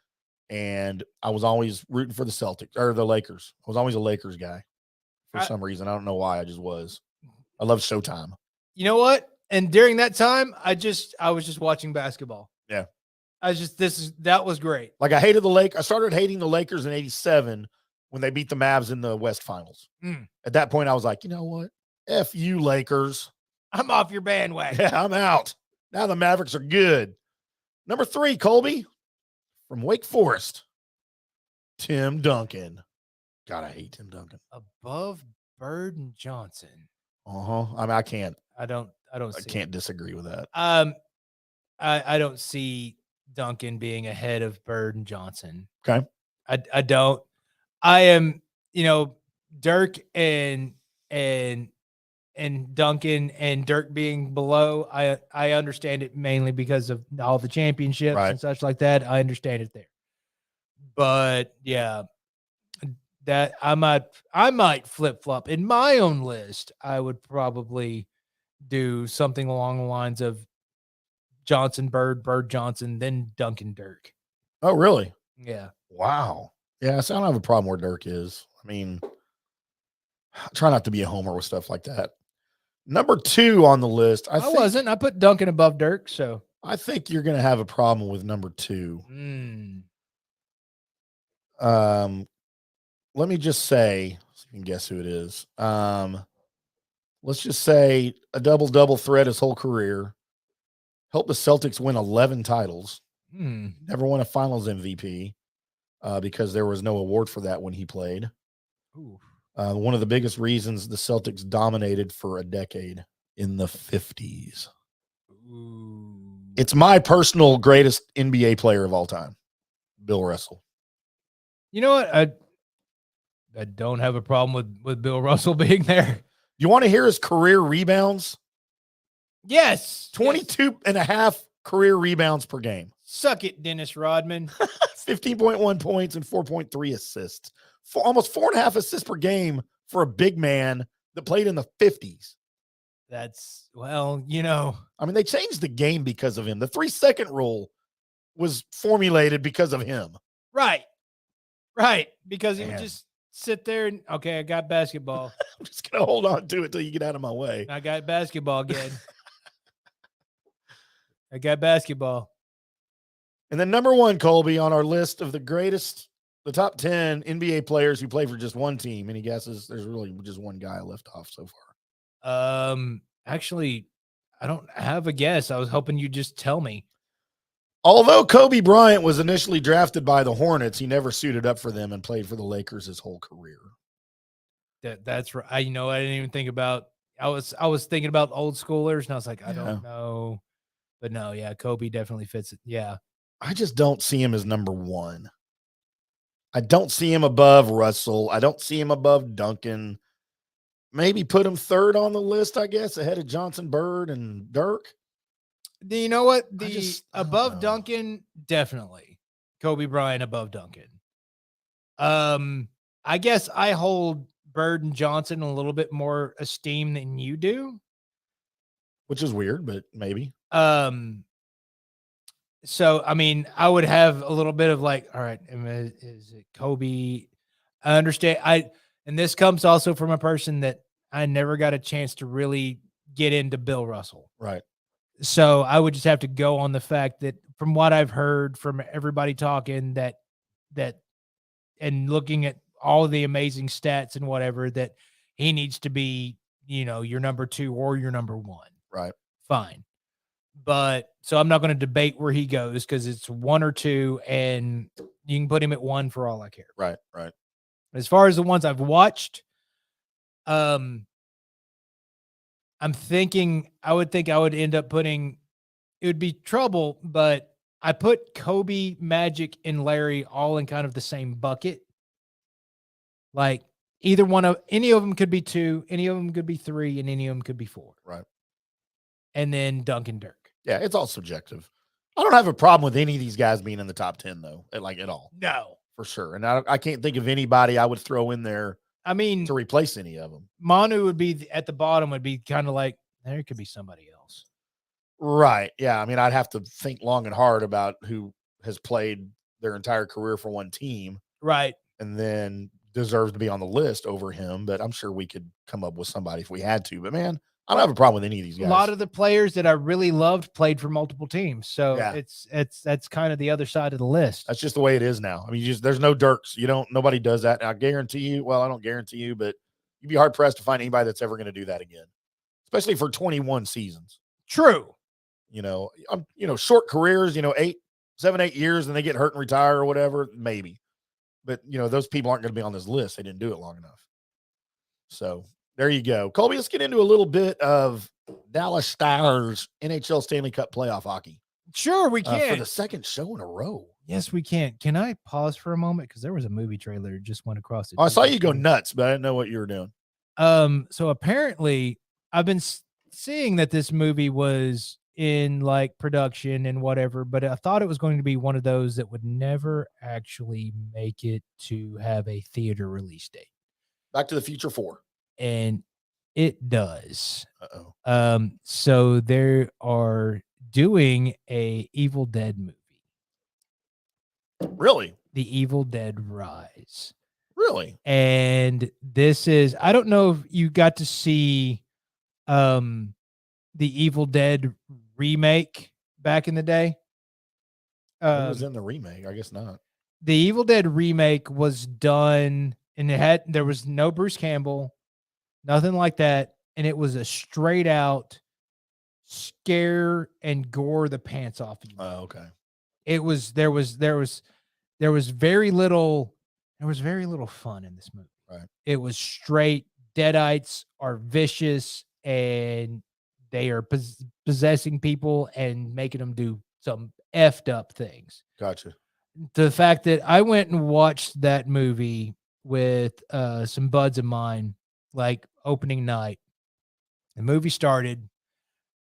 And I was always rooting for the Celtics or the Lakers. I was always a Lakers guy for some reason. I don't know why. I just was. I love Showtime. You know what? And during that time, I was just watching basketball. Yeah. That was great. Like I started hating the Lakers in 87 when they beat the Mavs in the West Finals. At that point, I was like, you know what? F you, Lakers. I'm off your bandwagon. Yeah, I'm out. Now the Mavericks are good. Number 3, Colby, from Wake Forest, Tim Duncan. God, I hate Tim Duncan. Above Bird and Johnson. I mean, I can't. I can't disagree with that. I don't see Duncan being ahead of Bird and Johnson. Okay. I don't. I am, Dirk and Duncan and Dirk being below. I understand it mainly because of all the championships and such like that. I understand it there. But yeah, that I might flip flop in my own list. I would probably do something along the lines of Johnson, Bird, Bird Johnson, then Duncan Dirk. Oh, really? Yeah. Wow. Yeah, so I don't have a problem where Dirk is. I mean, I try not to be a homer with stuff like that. Number 2 on the list. I wasn't. I put Duncan above Dirk, so I think you're going to have a problem with number 2. Let me just say, so you can guess who it is. Let's just say a double threat his whole career. Helped the Celtics win 11 titles. Never won a Finals MVP because there was no award for that when he played. One of the biggest reasons the Celtics dominated for a decade in the 50s. It's my personal greatest NBA player of all time, Bill Russell. You know what? I don't have a problem with Bill Russell being there. You want to hear his career rebounds? Yes. 22 and a half career rebounds per game. Suck it, Dennis Rodman. 15.1 points and 4.3 assists. Almost 4.5 assists per game for a big man that played in the 50s. That's, well, you know. I mean, they changed the game because of him. The 3-second rule was formulated because of him. Right. Right. Because he would just sit there and, okay, I got basketball. I'm just going to hold on to it till you get out of my way. I got basketball again. I got basketball. And then number 1, Colby, on our list of the top 10 NBA players who play for just one team. Any guesses? There's really just one guy left off so far. Actually, I don't have a guess. I was hoping you'd just tell me. Although Kobe Bryant was initially drafted by the Hornets, he never suited up for them and played for the Lakers his whole career. That's right. I didn't even think about. I was thinking about old schoolers, and I was like, I don't know, but no, yeah, Kobe definitely fits it. Yeah, I just don't see him as number 1. I don't see him above Russell. I don't see him above Duncan. Maybe put him 3rd on the list, I guess, ahead of Johnson, Bird, and Dirk. Do you know what? Above Duncan, definitely. Kobe Bryant above Duncan. I guess I hold Bird and Johnson a little bit more esteem than you do. Which is weird, but maybe. So, I mean, I would have a little bit of like, all right, is it Kobe? I understand. And this comes also from a person that I never got a chance to really get into Bill Russell. Right. So I would just have to go on the fact that from what I've heard from everybody talking that and looking at all the amazing stats and whatever, that he needs to be, your number 2 or your number 1. Right. Fine. But so I'm not going to debate where he goes because it's 1 or 2 and you can put him at 1 for all I care. Right. Right. As far as the ones I've watched, I'm thinking I would end up putting, it would be trouble, but I put Kobe, Magic, and Larry all in kind of the same bucket. Like any of them could be 2, any of them could be 3, and any of them could be 4. Right. And then Duncan Dirk. Yeah, it's all subjective. I don't have a problem with any of these guys being in the top 10 though, at all. No. For sure. And I can't think of anybody I would throw in there. I mean, to replace any of them. Manu would be at the bottom, would be kind of like, there could be somebody else. Right. Yeah. I mean, I'd have to think long and hard about who has played their entire career for one team. Right. And then deserves to be on the list over him. But I'm sure we could come up with somebody if we had to. But man, I don't have a problem with any of these guys. A lot of the players that I really loved played for multiple teams. So yeah. that's kind of the other side of the list. That's just the way it is now. I mean, there's no Dirks. Nobody does that. I guarantee you. Well, I don't guarantee you, but you'd be hard pressed to find anybody that's ever going to do that again, especially for 21 seasons. True. Short careers, 7, 8 years, and they get hurt and retire or whatever, maybe. But, those people aren't going to be on this list. They didn't do it long enough. So there you go. Colby, let's get into a little bit of Dallas Stars NHL Stanley Cup playoff hockey. Sure, we can. For the second show in a row. Yes, we can. Can I pause for a moment? Because there was a movie trailer that just went across it. I saw you go nuts, but I didn't know what you were doing. So apparently I've been seeing that this movie was in like production and whatever, but I thought it was going to be one of those that would never actually make it to have a theater release date. Back to the Future 4. And it does. Uh-oh. So they are doing a Evil Dead movie. Really? The Evil Dead Rise. Really? And this is, I don't know if you got to see the Evil Dead remake back in the day. Who was in the remake? I guess not. The Evil Dead remake was done, and there was no Bruce Campbell, nothing like that, and it was a straight out scare and gore the pants off you. Oh, okay. It was there was very little fun in this movie. Right. It was straight Deadites are vicious and they are possessing people and making them do some effed up things. Gotcha. The fact that I went and watched that movie with some buds of mine, like opening night, the movie started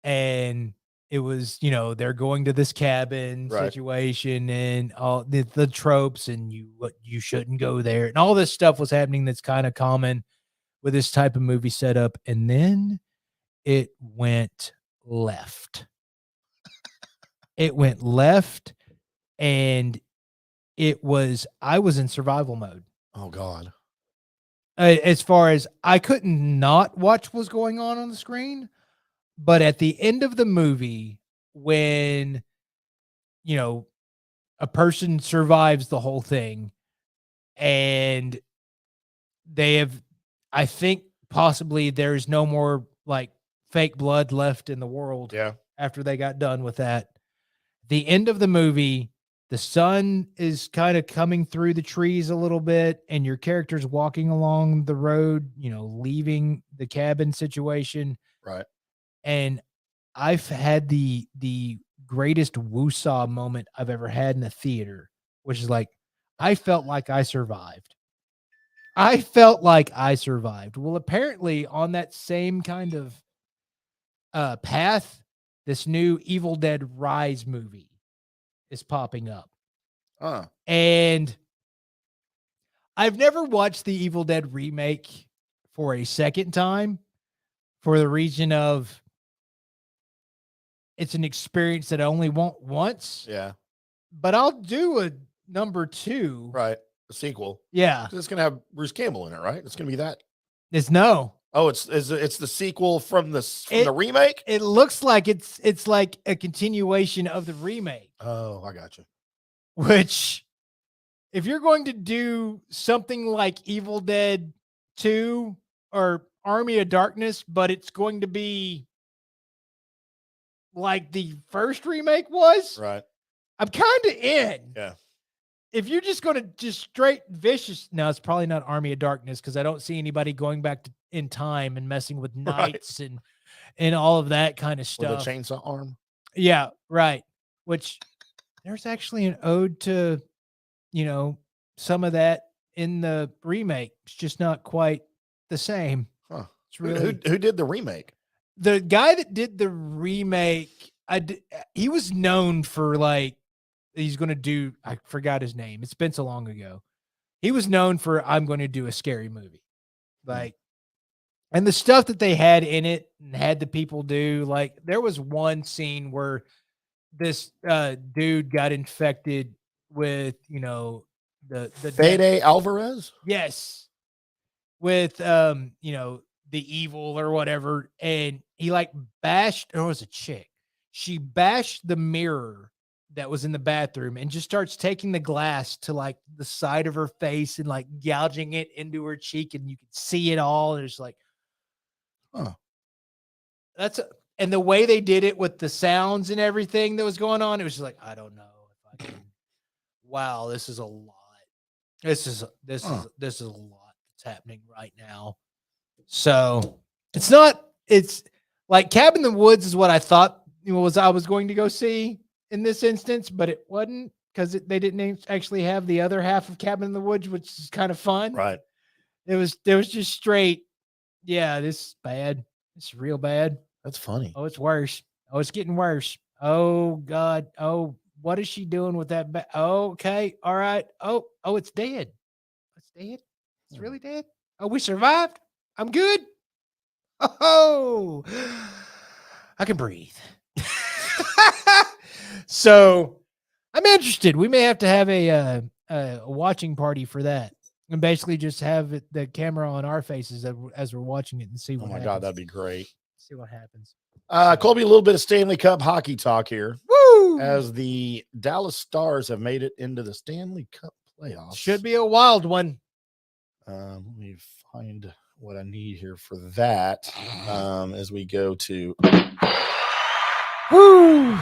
and it was, they're going to this cabin situation and all the tropes and you shouldn't go there. And all this stuff was happening that's kind of common with this type of movie setup. And then it went left. It went left and I was in survival mode. Oh God. As far as I couldn't not watch what was going on the screen, but at the end of the movie, when, a person survives the whole thing and I think possibly there's no more like fake blood left in the world. Yeah. After they got done with that, the end of the movie, the sun is kind of coming through the trees a little bit and your character's walking along the road, leaving the cabin situation. Right. And I've had the greatest woosah moment I've ever had in a theater, which is like, I felt like I survived. Well, apparently on that same kind of path, this new Evil Dead Rise movie is popping up. And I've never watched the Evil Dead remake for a second time for the reason of it's an experience that I only want once. Yeah. But I'll do a number 2. Right. A sequel. Yeah. It's going to have Bruce Campbell in it, right? It's going to be that. It's no. Oh, it's the sequel from the remake? It looks like it's like a continuation of the remake. Oh, I got you. Which, if you're going to do something like Evil Dead 2 or Army of Darkness, but it's going to be like the first remake was, right? I'm kind of in. Yeah. If you're just going to just straight vicious, no, it's probably not Army of Darkness because I don't see anybody going back in time and messing with knights and all of that kind of stuff. With a chainsaw arm. Yeah, right. Which there's actually an ode to, some of that in the remake. It's just not quite the same. Huh. It's really Who did the remake? The guy that did the remake. He was known for like. He's going to do, I forgot his name. It's been so long ago. He was known for, I'm going to do a scary movie. Like, and the stuff that they had in it and had the people do, like, there was one scene where this dude got infected with, the Fede Alvarez? Yes. With, the evil or whatever. And he like bashed, or it was a chick. She bashed the mirror that was in the bathroom and just starts taking the glass to like the side of her face and like gouging it into her cheek and you can see it all. And it's like, and the way they did it with the sounds and everything that was going on, it was just like, I don't know if I can, wow, this is a lot. This is a lot that's happening right now. So it's like Cabin in the Woods is what I thought I was going to go see in this instance, but it wasn't because they didn't actually have the other half of Cabin in the Woods, which is kind of fun. Right. There was just straight. Yeah, this is bad. It's real bad. That's funny. Oh, it's worse. Oh, it's getting worse. Oh God. Oh, what is she doing with that? Oh, okay. All right. Oh, it's dead. It's dead. It's really dead. Oh, we survived. I'm good. Oh, I can breathe. So I'm interested. We may have to have a watching party for that, and basically just have the camera on our faces as we're watching it and see what. Oh my happens. God, that'd be great. See what happens. Colby, a little bit of Stanley Cup hockey talk here. Woo! As the Dallas Stars have made it into the Stanley Cup playoffs. Should be a wild one. Let me find what I need here for that as we go to Woo!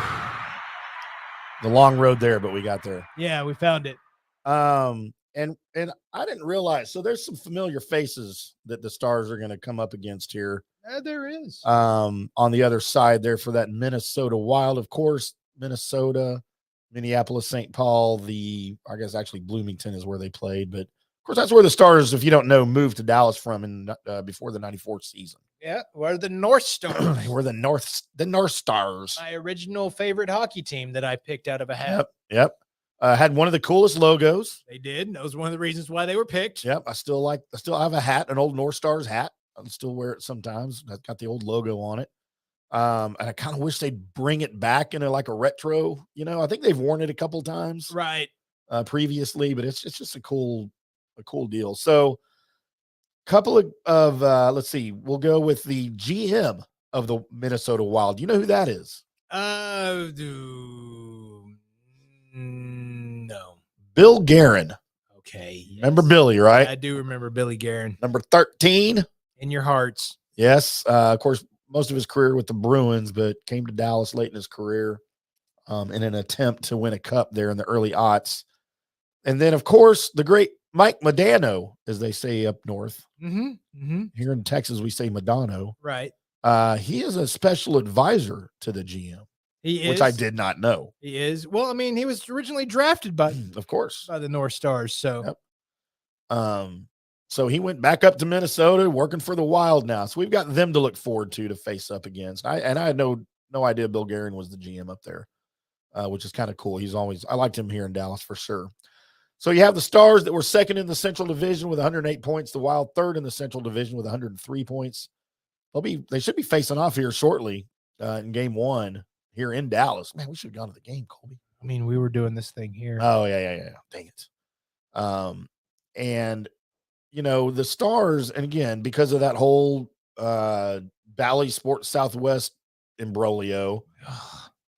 the long road there, but we got there. Yeah, we found it. And I didn't realize, so there's some familiar faces that the Stars are going to come up against here. There is. On the other side there for that Minnesota Wild, of course, Minnesota, Minneapolis, St. Paul, I guess actually Bloomington is where they played, but of course that's where the Stars, if you don't know, moved to Dallas from before the 94 season. Yeah, we're the North Stars. We're the North Stars. My original favorite hockey team that I picked out of a hat. Yep. Had one of the coolest logos. They did. And that was one of the reasons why they were picked. Yep. I still have a hat, an old North Stars hat. I still wear it sometimes. I've got the old logo on it. And I kind of wish they'd bring it back into like a retro. I think they've worn it a couple times, right? Previously, but it's just a cool deal. So, couple of let's see, we'll go with the GM of the Minnesota Wild. You know who that is? No. Bill Guerin. Okay. Yes. Remember Billy, right? I do remember Billy Guerin. Number 13 in your hearts. Yes. Of course, most of his career with the Bruins, but came to Dallas late in his career in an attempt to win a cup there in the early aughts. And then, of course, the great Mike Modano, as they say up north. Here in Texas, we say Modano. Right. He is a special advisor to the GM. He is. Which I did not know. He is. Well, I mean, he was originally drafted by, of course, by the North Stars. So, yep. So he went back up to Minnesota, working for the Wild now. So we've got them to look forward to face up against. I had no idea Bill Guerin was the GM up there, which is kind of cool. I liked him here in Dallas for sure. So you have the Stars that were second in the Central Division with 108 points. The Wild third in the Central Division with 103 points. They should be facing off here shortly in Game 1. Here in Dallas. Man, we should have gone to the game, Colby. I mean, we were doing this thing here. Oh, yeah. Dang it. And, the Stars, and again, because of that whole Bally Sports Southwest imbroglio,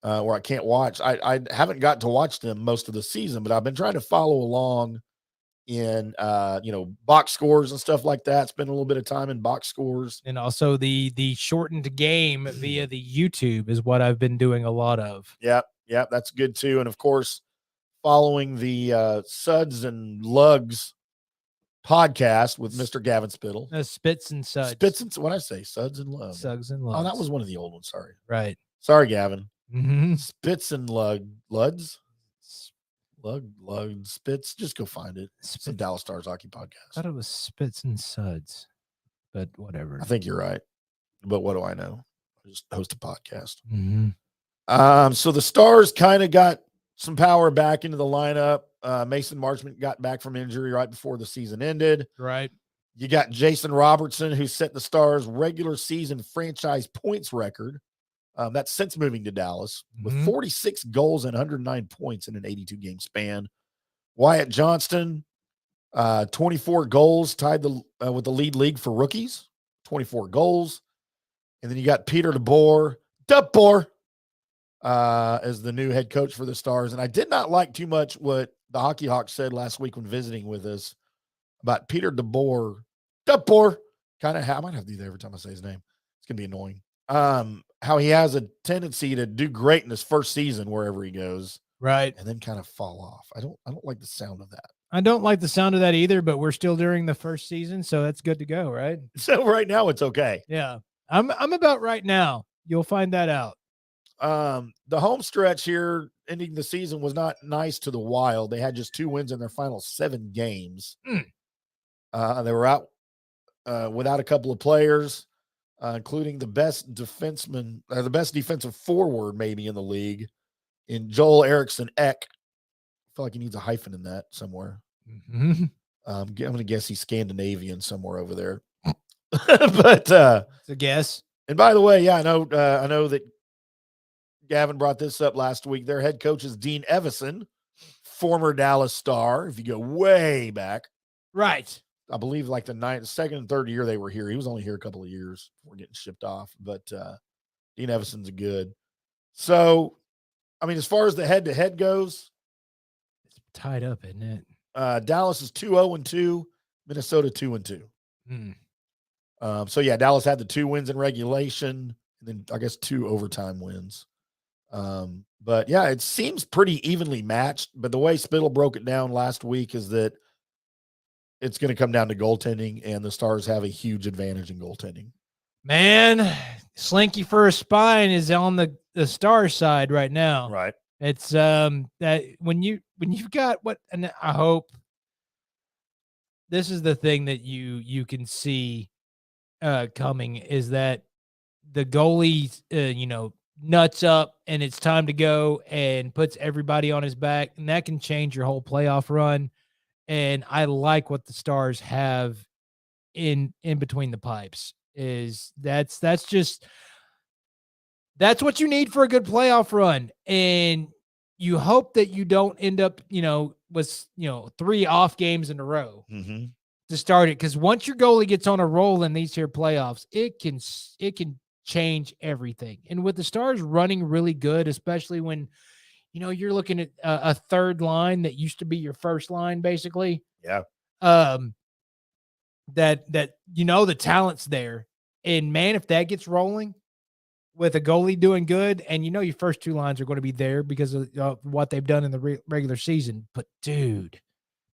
where I can't watch, I haven't got to watch them most of the season, but I've been trying to follow along in box scores and stuff like that. Spend a little bit of time in box scores, and also the shortened game via the YouTube is what I've been doing a lot of. Yep, that's good too. And of course, following the Suds and Lugs podcast with Mr. Gavin Spittle. Spits and Suds. What I say? Suds and Lugs. Suds and Lugs. Oh, that was one of the old ones. Sorry. Right. Sorry, Gavin. Mm-hmm. Spits and Luds. Lug, Spits. Just go find it. It's a Dallas Stars hockey podcast. I thought it was Spits and Suds, but whatever. I think you're right. But what do I know? I just host a podcast. Mm-hmm. So the Stars kind of got some power back into the lineup. Mason Marchment got back from injury right before the season ended. Right. You got Jason Robertson, who set the Stars' regular season franchise points record. That's since moving to Dallas with 46 goals and 109 points in an 82-game span. Wyatt Johnston, 24 goals, tied with the league for rookies, 24 goals. And then you got Peter DeBoer, as the new head coach for the Stars. And I did not like too much what the Hockey Hawks said last week when visiting with us about Peter DeBoer. I might have to do that every time I say his name. It's going to be annoying. How he has a tendency to do great in his first season wherever he goes, right, and then kind of fall off. I don't like the sound of that. I don't like the sound of that either, but we're still during the first season, so that's good to go, right? So right now it's okay. Yeah, I'm about right now. You'll find that out. The home stretch here ending the season was not nice to the Wild. They had just 2 wins in their final 7 games. They were out without a couple of players. including the best defenseman, the best defensive forward maybe in the league, in Joel Eriksson Ek. I feel like he needs a hyphen in that somewhere. Mm-hmm. I'm going to guess he's Scandinavian somewhere over there. But it's a guess. And by the way, yeah, I know that Gavin brought this up last week. Their head coach is Dean Evison, former Dallas Star. If you go way back, right? I believe like the second and third year they were here. He was only here a couple of years before getting shipped off. But Dean Evison's a good. So, I mean, as far as the head-to-head goes, it's tied up, isn't it? Dallas is 2-0-2, Minnesota 2-2. So yeah, Dallas had the 2 wins in regulation, and then I guess 2 overtime wins. But yeah, it seems pretty evenly matched. But the way Spittle broke it down last week is that it's going to come down to goaltending, and the Stars have a huge advantage in goaltending. Man, Slinky for a spine is on the Star side right now. Right. It's that when you've got what, and I hope this is the thing that you can see coming, is that the goalie nuts up and it's time to go and puts everybody on his back, and that can change your whole playoff run. And I like what the Stars have in between the pipes. That's what you need for a good playoff run. And you hope that you don't end up, with 3 off games in a row to start it. Because once your goalie gets on a roll in these here playoffs, it can change everything. And with the Stars running really good, especially when, you're looking at a third line that used to be your first line, basically. Yeah. That the talent's there. And man, if that gets rolling with a goalie doing good, and your first 2 lines are going to be there because of what they've done in the regular season. But dude,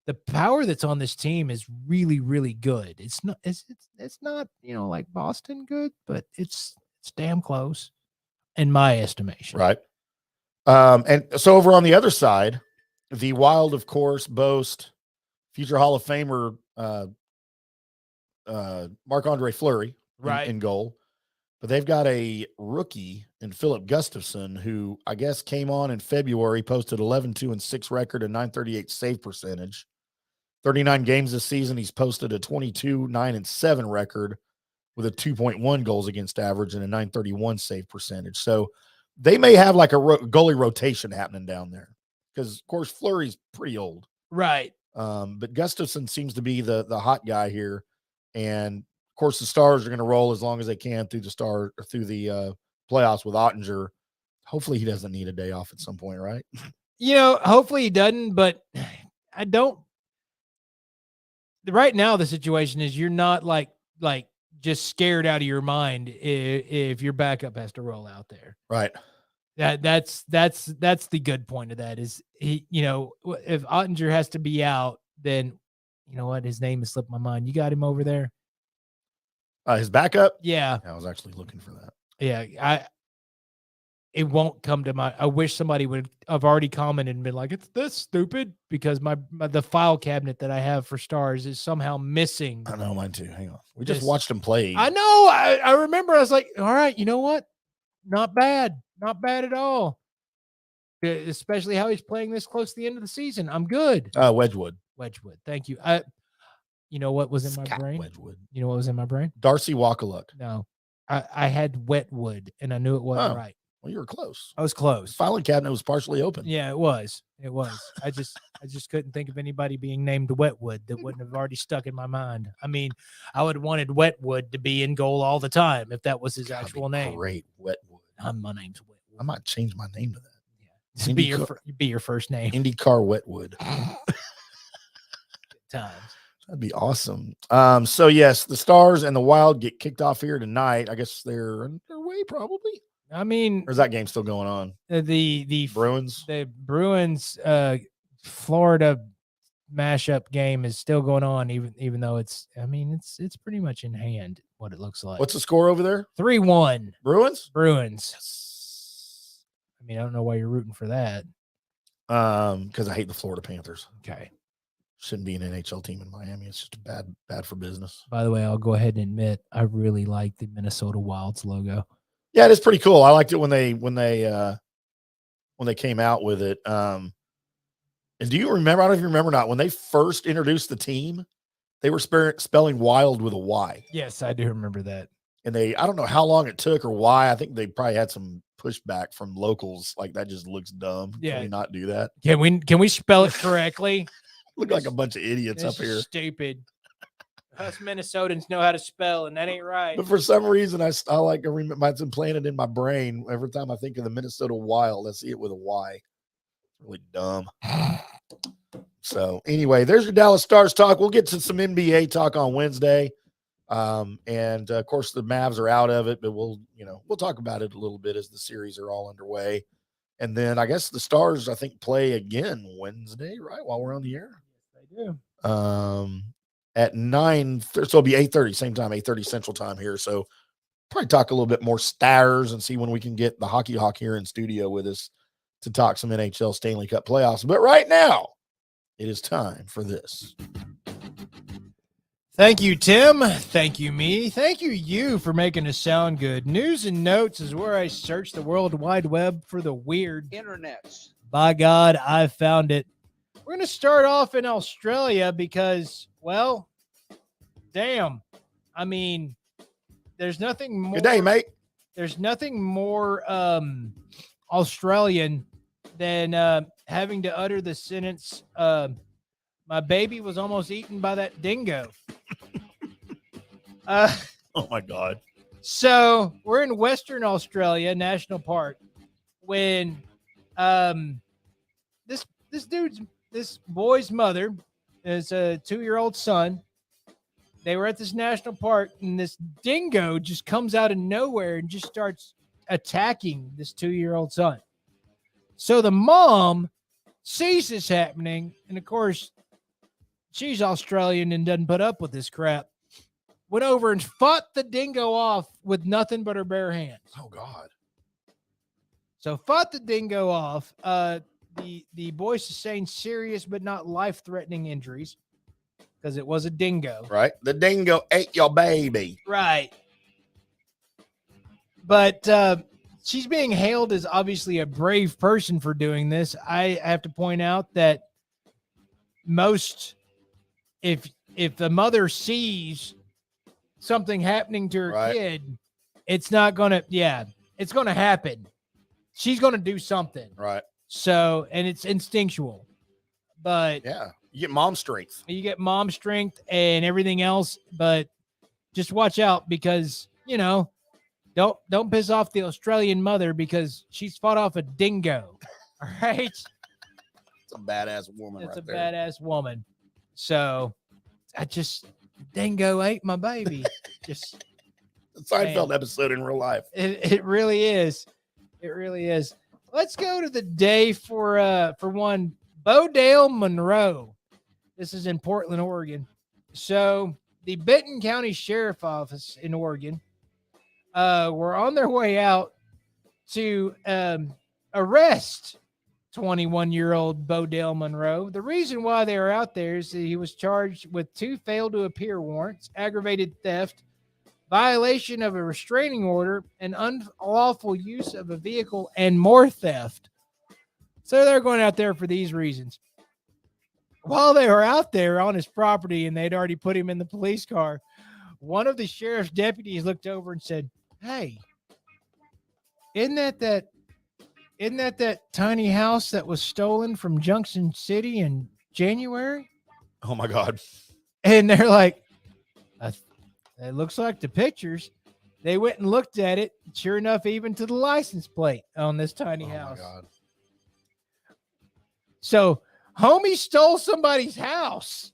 the power that's on this team is really, really good. It's not like Boston good, but it's damn close in my estimation. Right. And so over on the other side, the Wild, of course, boast future Hall of Famer Marc-Andre Fleury in goal. But they've got a rookie in Philip Gustafson, who I guess came on in February, posted 11-2-6 record, a .938 save percentage. 39 games this season, he's posted a 22-9-7 record with a 2.1 goals against average and a .931 save percentage. So they may have like a goalie rotation happening down there because, of course, Fleury's pretty old. Right. But Gustafson seems to be the hot guy here. And of course, the Stars are going to roll as long as they can through the playoffs with Ottinger. Hopefully, he doesn't need a day off at some point, right? Hopefully he doesn't. But I don't. Right now, the situation is you're not like just scared out of your mind if your backup has to roll out there. Right. That's the good point of that is if Ottinger has to be out, then you know what, his name has slipped my mind. You got him over there. His backup? Yeah. I was actually looking for that. Yeah. It won't come to my, I wish somebody would have already commented and been like, it's this stupid, because the file cabinet that I have for Stars is somehow missing. I know, mine too. Hang on. We just watched him play. I know. I remember I was like, all right, you know what? Not bad. Not bad at all. Especially how he's playing this close to the end of the season. I'm good. Wedgwood. Thank you. You know what was in my brain? Wedgwood. You know what was in my brain? Darcy Wakaluk. No. I had Wetwood, and I knew it wasn't right. Well, you were close. I was close. The filing cabinet was partially open. Yeah, it was. I just couldn't think of anybody being named Wetwood that wouldn't have already stuck in my mind. I mean, I would have wanted Wetwood to be in goal all the time if that was his actual name. Great, Wetwood. My name's Wetwood. I might change my name to that. Yeah, be your first name. IndyCar Wetwood. Good times. That'd be awesome. So yes, the Stars and the Wild get kicked off here tonight. I guess they're on their way, probably. I mean, or is that game still going on? The Bruins, Florida mashup game is still going on, even though it's pretty much in hand. What it looks like. What's the score over there? 3-1. Bruins. Yes. I mean, I don't know why you're rooting for that. Because I hate the Florida Panthers. Okay. Shouldn't be an NHL team in Miami. It's just bad for business. By the way, I'll go ahead and admit I really like the Minnesota Wilds logo. Yeah, it is pretty cool. I liked it when they came out with it. And do you remember? I don't know if you remember or not, when they first introduced the team, they were spelling wild with a Y. Yes, I do remember that. And I don't know how long it took or why. I think they probably had some pushback from locals. Like, that just looks dumb. Yeah. Can we not do that? Can we spell it correctly? Look like a bunch of idiots up here. Stupid. Us Minnesotans know how to spell, and that ain't right. But for some reason, I like to remember. It's implanted in my brain every time I think of the Minnesota Wild. I see it with a Y. It's really dumb. So anyway, there's your Dallas Stars talk. We'll get to some NBA talk on Wednesday, and of course the Mavs are out of it, but we'll talk about it a little bit as the series are all underway. And then I guess the Stars, I think, play again Wednesday, right? While we're on the air. They do. At 9:30, so it'll be 8:30, same time, 8:30 Central Time here. So probably talk a little bit more Stars and see when we can get the Hockey Hawk here in studio with us to talk some NHL Stanley Cup playoffs. But right now, it is time for this. Thank you, Tim. Thank you, me. Thank you for making us sound good. News and Notes is where I search the World Wide Web for the weird. Internets. By God, I found it. We're going to start off in Australia because, well, damn. I mean, there's nothing more. Good day, mate. There's nothing more Australian than having to utter the sentence, my baby was almost eaten by that dingo. Oh, my God. So we're in Western Australia National Park when this boy's mother is a 2-year-old son. They were at this national park, and this dingo just comes out of nowhere and just starts attacking this 2-year-old son. So the mom sees this happening, and of course, she's Australian and doesn't put up with this crap. Went over and fought the dingo off with nothing but her bare hands. Oh, God. So fought the dingo off. The boy sustained serious but not life-threatening injuries because it was a dingo. Right. The dingo ate your baby. Right. But she's being hailed as obviously a brave person for doing this. I have to point out that if the mother sees something happening to her kid, it's not going to, it's going to happen. She's going to do something. Right. So, and it's instinctual. But yeah, you get mom strength. You get mom strength and everything else, but just watch out because, don't piss off the Australian mother because she's fought off a dingo. All right. It's a badass woman. It's a badass woman. So dingo ate my baby. Just the Seinfeld episode in real life. It really is. It really is. Let's go to the day for one. Bodale Monroe. This is in Portland, Oregon. So the Benton County Sheriff Office in Oregon were on their way out to arrest 21-year-old Bodale Monroe. The reason why they were out there is that he was charged with 2 failed to appear warrants, aggravated theft, violation of a restraining order, and unlawful use of a vehicle, and more theft. So they're going out there for these reasons. While they were out there on his property and they'd already put him in the police car, one of the sheriff's deputies looked over and said, "Hey, isn't that tiny house that was stolen from Junction City in January?" Oh, my God. And they're like, it looks like the pictures. They went and looked at it. Sure enough, even to the license plate on this tiny house. Oh, my God. So, homie stole somebody's house.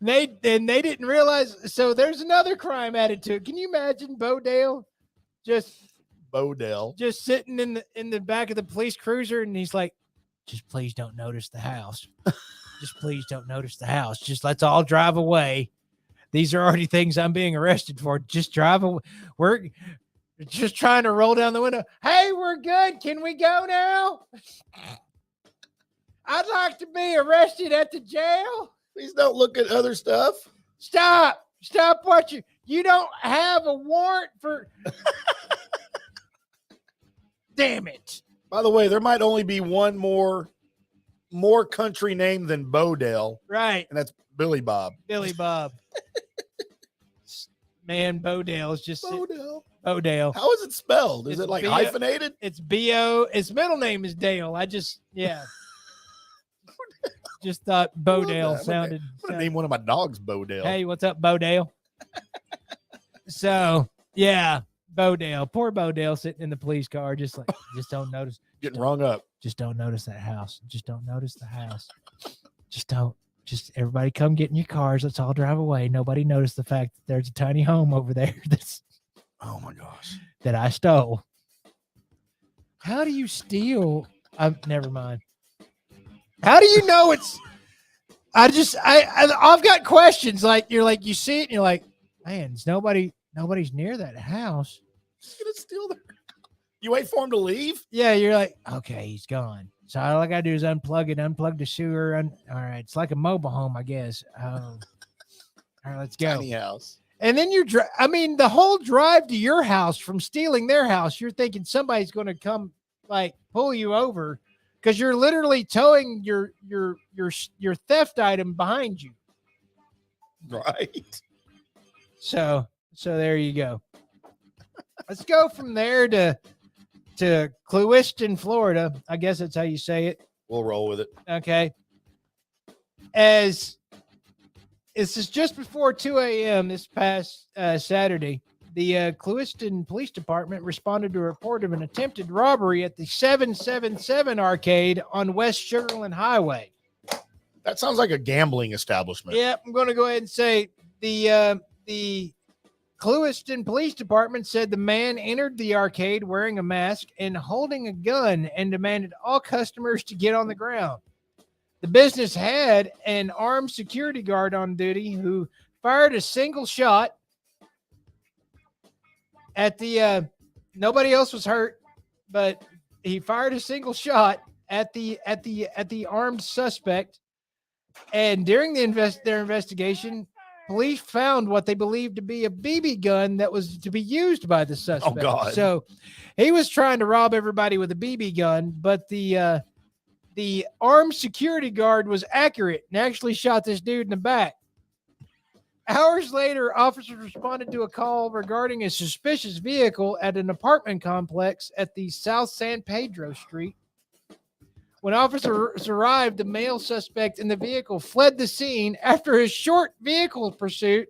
They didn't realize. So there's another crime added to it. Can you imagine Bodale just sitting in the back of the police cruiser, and he's like, "Just please don't notice the house. Just please don't notice the house. Just let's all drive away. These are already things I'm being arrested for. Just drive away. We're just trying to roll down the window. Hey, we're good. Can we go now?" I'd like to be arrested at the jail. Please don't look at other stuff. Stop what you don't have a warrant for. Damn it. By the way, there might only be one more country name than Bodell. Right. And that's Billy Bob. Billy Bob. Man, Bodell is just Bodell. How is it spelled? Is it like hyphenated? It's B-O. Its middle name is Dale. Just thought Bodell sounded. I'm going to name one of my dogs Bodell. Hey, what's up, Bodell? So, yeah, Bodell. Poor Bodell sitting in the police car, just don't notice. Getting rung up. Just don't notice that house. Just don't notice the house. Just everybody come get in your cars. Let's all drive away. Nobody noticed the fact that there's a tiny home over there oh my gosh, that I stole. How do you steal? Never mind. How do you know it's? I've got questions. Like you see it and you're like, man, nobody's near that house. He's gonna steal the. You wait for him to leave? Yeah, you're like, okay, he's gone. So all I gotta do is unplug the sewer. All right, it's like a mobile home, I guess. All right, let's go. Tiny house. And then the whole drive to your house from stealing their house, you're thinking somebody's going to come like pull you over because you're literally towing your theft item behind you. Right. So there you go. Let's go from there to Clewiston, Florida. I guess that's how you say it. We'll roll with it. Okay. As this is just before 2 a.m. this past Saturday, the Clewiston Police Department responded to a report of an attempted robbery at the 777 arcade on West Sugarland Highway. That sounds like a gambling establishment. Yeah, I'm going to go ahead and say the Clewiston Police Department said the man entered the arcade wearing a mask and holding a gun and demanded all customers to get on the ground. The business had an armed security guard on duty who fired a single shot at the nobody else was hurt, but he fired a single shot at the armed suspect. And during their investigation, police found what they believed to be a BB gun that was to be used by the suspect. Oh God. So he was trying to rob everybody with a BB gun, but the armed security guard was accurate and actually shot this dude in the back. Hours later, officers responded to a call regarding a suspicious vehicle at an apartment complex at the South San Pedro Street. When officers arrived, the male suspect in the vehicle fled the scene. After a short vehicle pursuit,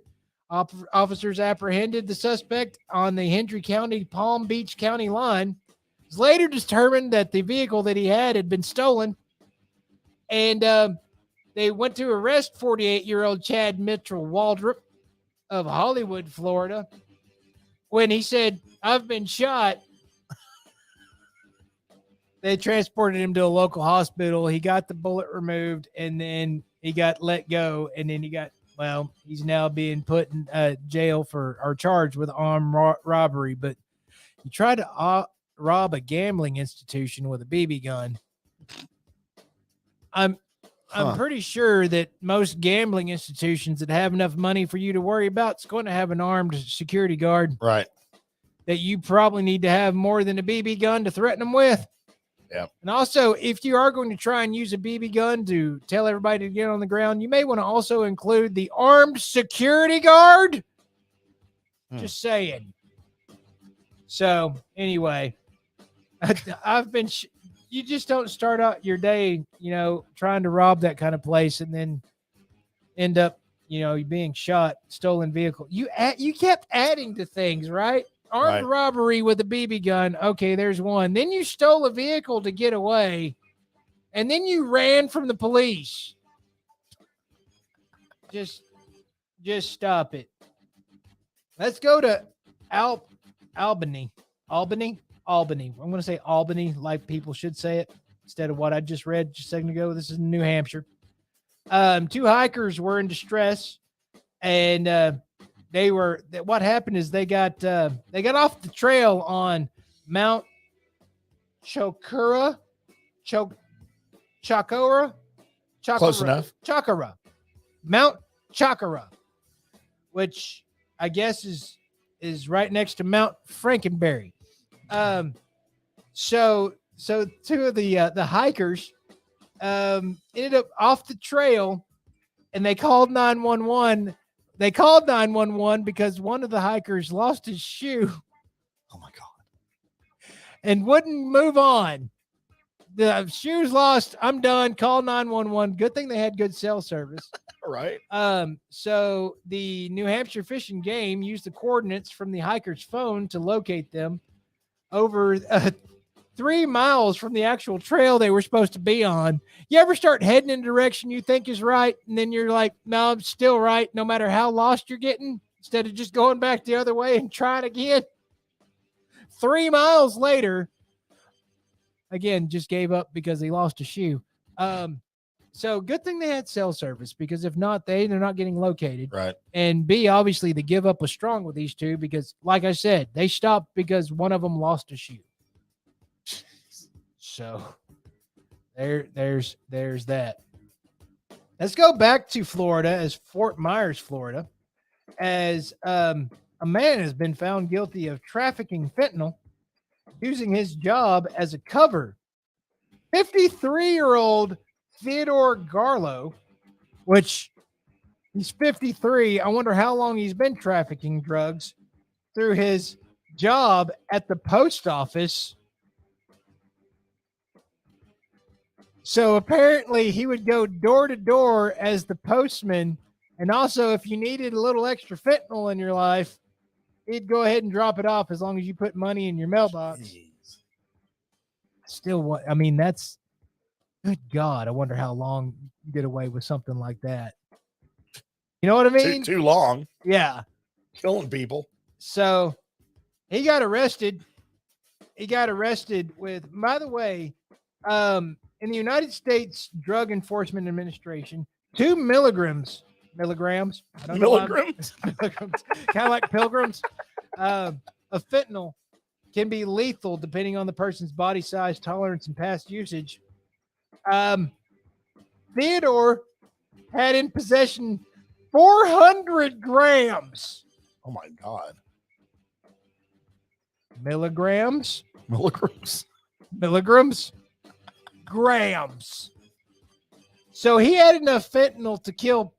officers apprehended the suspect on the Hendry County, Palm Beach County line. It was later determined that the vehicle that he had been stolen, and they went to arrest 48-year-old Chad Mitchell Waldrop of Hollywood, Florida. When he said, "I've been shot," they transported him to a local hospital. He got the bullet removed, and then he got let go. And then he's now being put in jail or charged with armed robbery. But you tried to rob a gambling institution with a BB gun. I'm pretty sure that most gambling institutions that have enough money for you to worry about is going to have an armed security guard. Right. That you probably need to have more than a BB gun to threaten them with. Yeah. And also, if you are going to try and use a BB gun to tell everybody to get on the ground, you may want to also include the armed security guard. Just saying. So, anyway, I've been... You just don't start out your day, trying to rob that kind of place and then end up, being shot, stolen vehicle. You kept adding to things, right? Armed robbery with a BB gun. Okay, there's one. Then you stole a vehicle to get away, and then you ran from the police. Just stop it. Let's go to Albany. Albany. I'm going to say Albany like people should say it instead of what I just read just a second ago. This is New Hampshire. Two hikers were in distress, and what happened is they got off the trail on Mount Chokura Chakora. Close enough. Chakara. Mount Chakara, which I guess is right next to Mount Frankenberry. So two of the hikers ended up off the trail, and they called 911. They called 911 because one of the hikers lost his shoe. Oh my God. And wouldn't move on. The shoe's lost. I'm done. Call 911. Good thing they had good cell service. Right. So the New Hampshire Fish and Game used the coordinates from the hiker's phone to locate them over 3 miles from the actual trail they were supposed to be on. You ever start heading in a direction you think is right, and then you're like, no, I'm still right, no matter how lost you're getting, instead of just going back the other way and trying again? 3 miles later, again, just gave up because he lost a shoe. So good thing they had cell service, because if not, they're not getting located. Right. And B, obviously the give up was strong with these two because, like I said, they stopped because one of them lost a shoe. So there's that. Let's go back to Florida, as Fort Myers, Florida, as a man has been found guilty of trafficking fentanyl using his job as a cover. 53-year-old Theodore Garlow, which he's 53. I wonder how long he's been trafficking drugs through his job at the post office. So apparently he would go door to door as the postman. And also, if you needed a little extra fentanyl in your life, he'd go ahead and drop it off as long as you put money in your mailbox. Jeez. Still, what I mean, that's good. God, I wonder how long you get away with something like that. You know what I mean? Too long. Yeah. Killing people. So he got arrested. He got arrested with, by the way, in the United States Drug Enforcement Administration, 2 milligrams. I don't know Milligrams? milligrams, kind of like pilgrims, of fentanyl can be lethal depending on the person's body size, tolerance, and past usage. Theodore had in possession 400 grams. Oh my God. Milligrams. Grams. So he had enough fentanyl to kill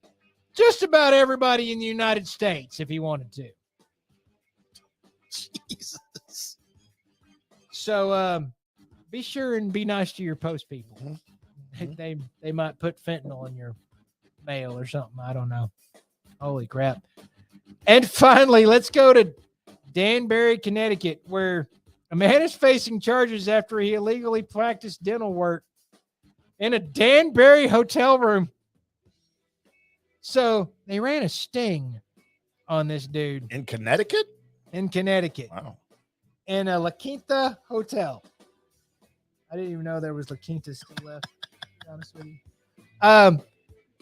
just about everybody in the United States if he wanted to. Jesus. So be sure and be nice to your post people. Mm-hmm. They might put fentanyl in your mail or something. I don't know. Holy crap. And finally, let's go to Danbury, Connecticut, where a man is facing charges after he illegally practiced dental work in a Danbury hotel room. So they ran a sting on this dude. In Connecticut? In Connecticut. Wow. In a La Quinta hotel. I didn't even know there was La Quinta still left, to be honest with you.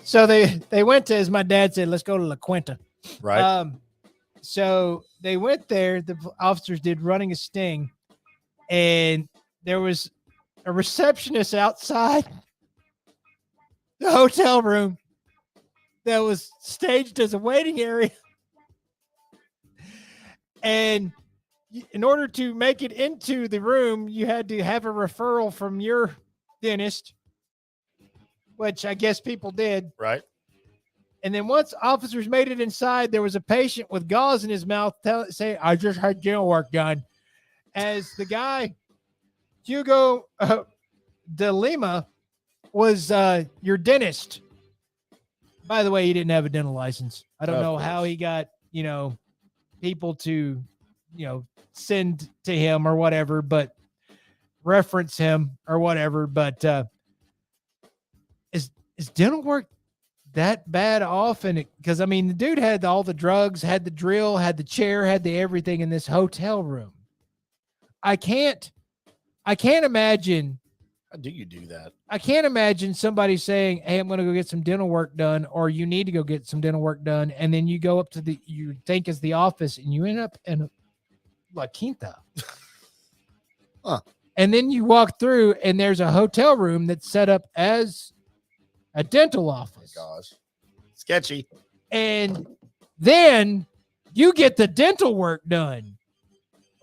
So they went to, as my dad said, let's go to La Quinta. Right. So they went there. The officers did running a sting, and there was a receptionist outside the hotel room that was staged as a waiting area. And in order to make it into the room, you had to have a referral from your dentist, which I guess people did. Right. And then once officers made it inside, there was a patient with gauze in his mouth saying, I just had dental work done. As the guy, Hugo de Lima, was your dentist. By the way, he didn't have a dental license. I don't know how he got, people to, send to him or whatever, but reference him or whatever. But is dental work that bad off? And because the dude had all the drugs, had the drill, had the chair, had the everything in this hotel room. I can't imagine. How do you do that? I can't imagine somebody saying, hey, I'm going to go get some dental work done, or you need to go get some dental work done. And then you go up to you think is the office, and you end up in La Quinta. Huh. And then you walk through and there's a hotel room that's set up as a dental office. Oh, gosh. Sketchy. And then you get the dental work done.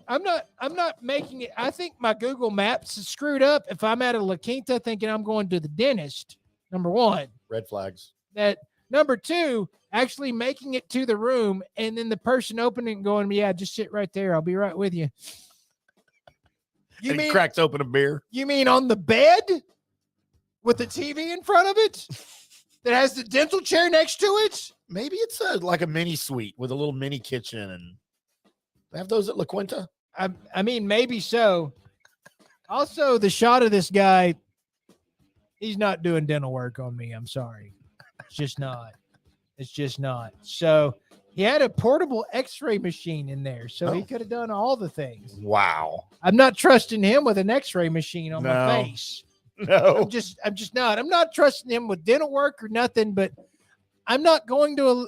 I'm not making it. I think my Google Maps is screwed up if I'm at a La Quinta thinking I'm going to the dentist. Number one. Red flags. That number two, actually making it to the room and then the person opening and going, yeah, just sit right there. I'll be right with you. He cracks open a beer. You mean on the bed with the TV in front of it that has the dental chair next to it? Maybe it's like a mini suite with a little mini kitchen, and they have those at La Quinta. I mean, maybe so. Also, the shot of this guy, he's not doing dental work on me. I'm sorry. It's just not. It's just not. So he had a portable x-ray machine in there, so he could have done all the things. Wow. I'm not trusting him with an x-ray machine on my face. No. I'm just not. I'm not trusting him with dental work or nothing, but I'm not going to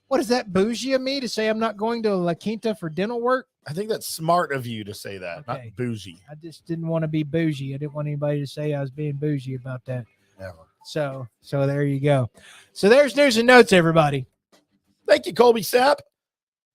what is that bougie of me to say I'm not going to La Quinta for dental work? I think that's smart of you to say that, not bougie. I just didn't want to be bougie. I didn't want anybody to say I was being bougie about that. Never. So there you go. So there's news and notes, everybody. Thank you, Colby Sapp.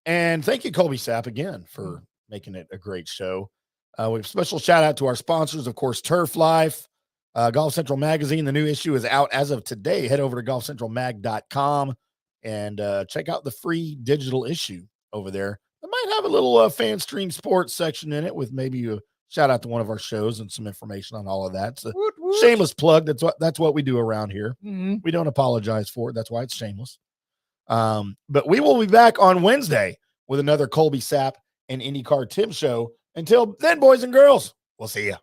And thank you, Colby Sapp, again, for making it a great show. We have a special shout out to our sponsors, of course, Turf Life, Golf Central Magazine. The new issue is out as of today. Head over to golfcentralmag.com and check out the free digital issue over there. It might have a little fan stream sports section in it with maybe a shout out to one of our shows and some information on all of that. It's a shameless plug. That's what we do around here. Mm-hmm. We don't apologize for it. That's why it's shameless. But we will be back on Wednesday with another Colby Sapp and IndyCarTim show. Until then, boys and girls, we'll see you.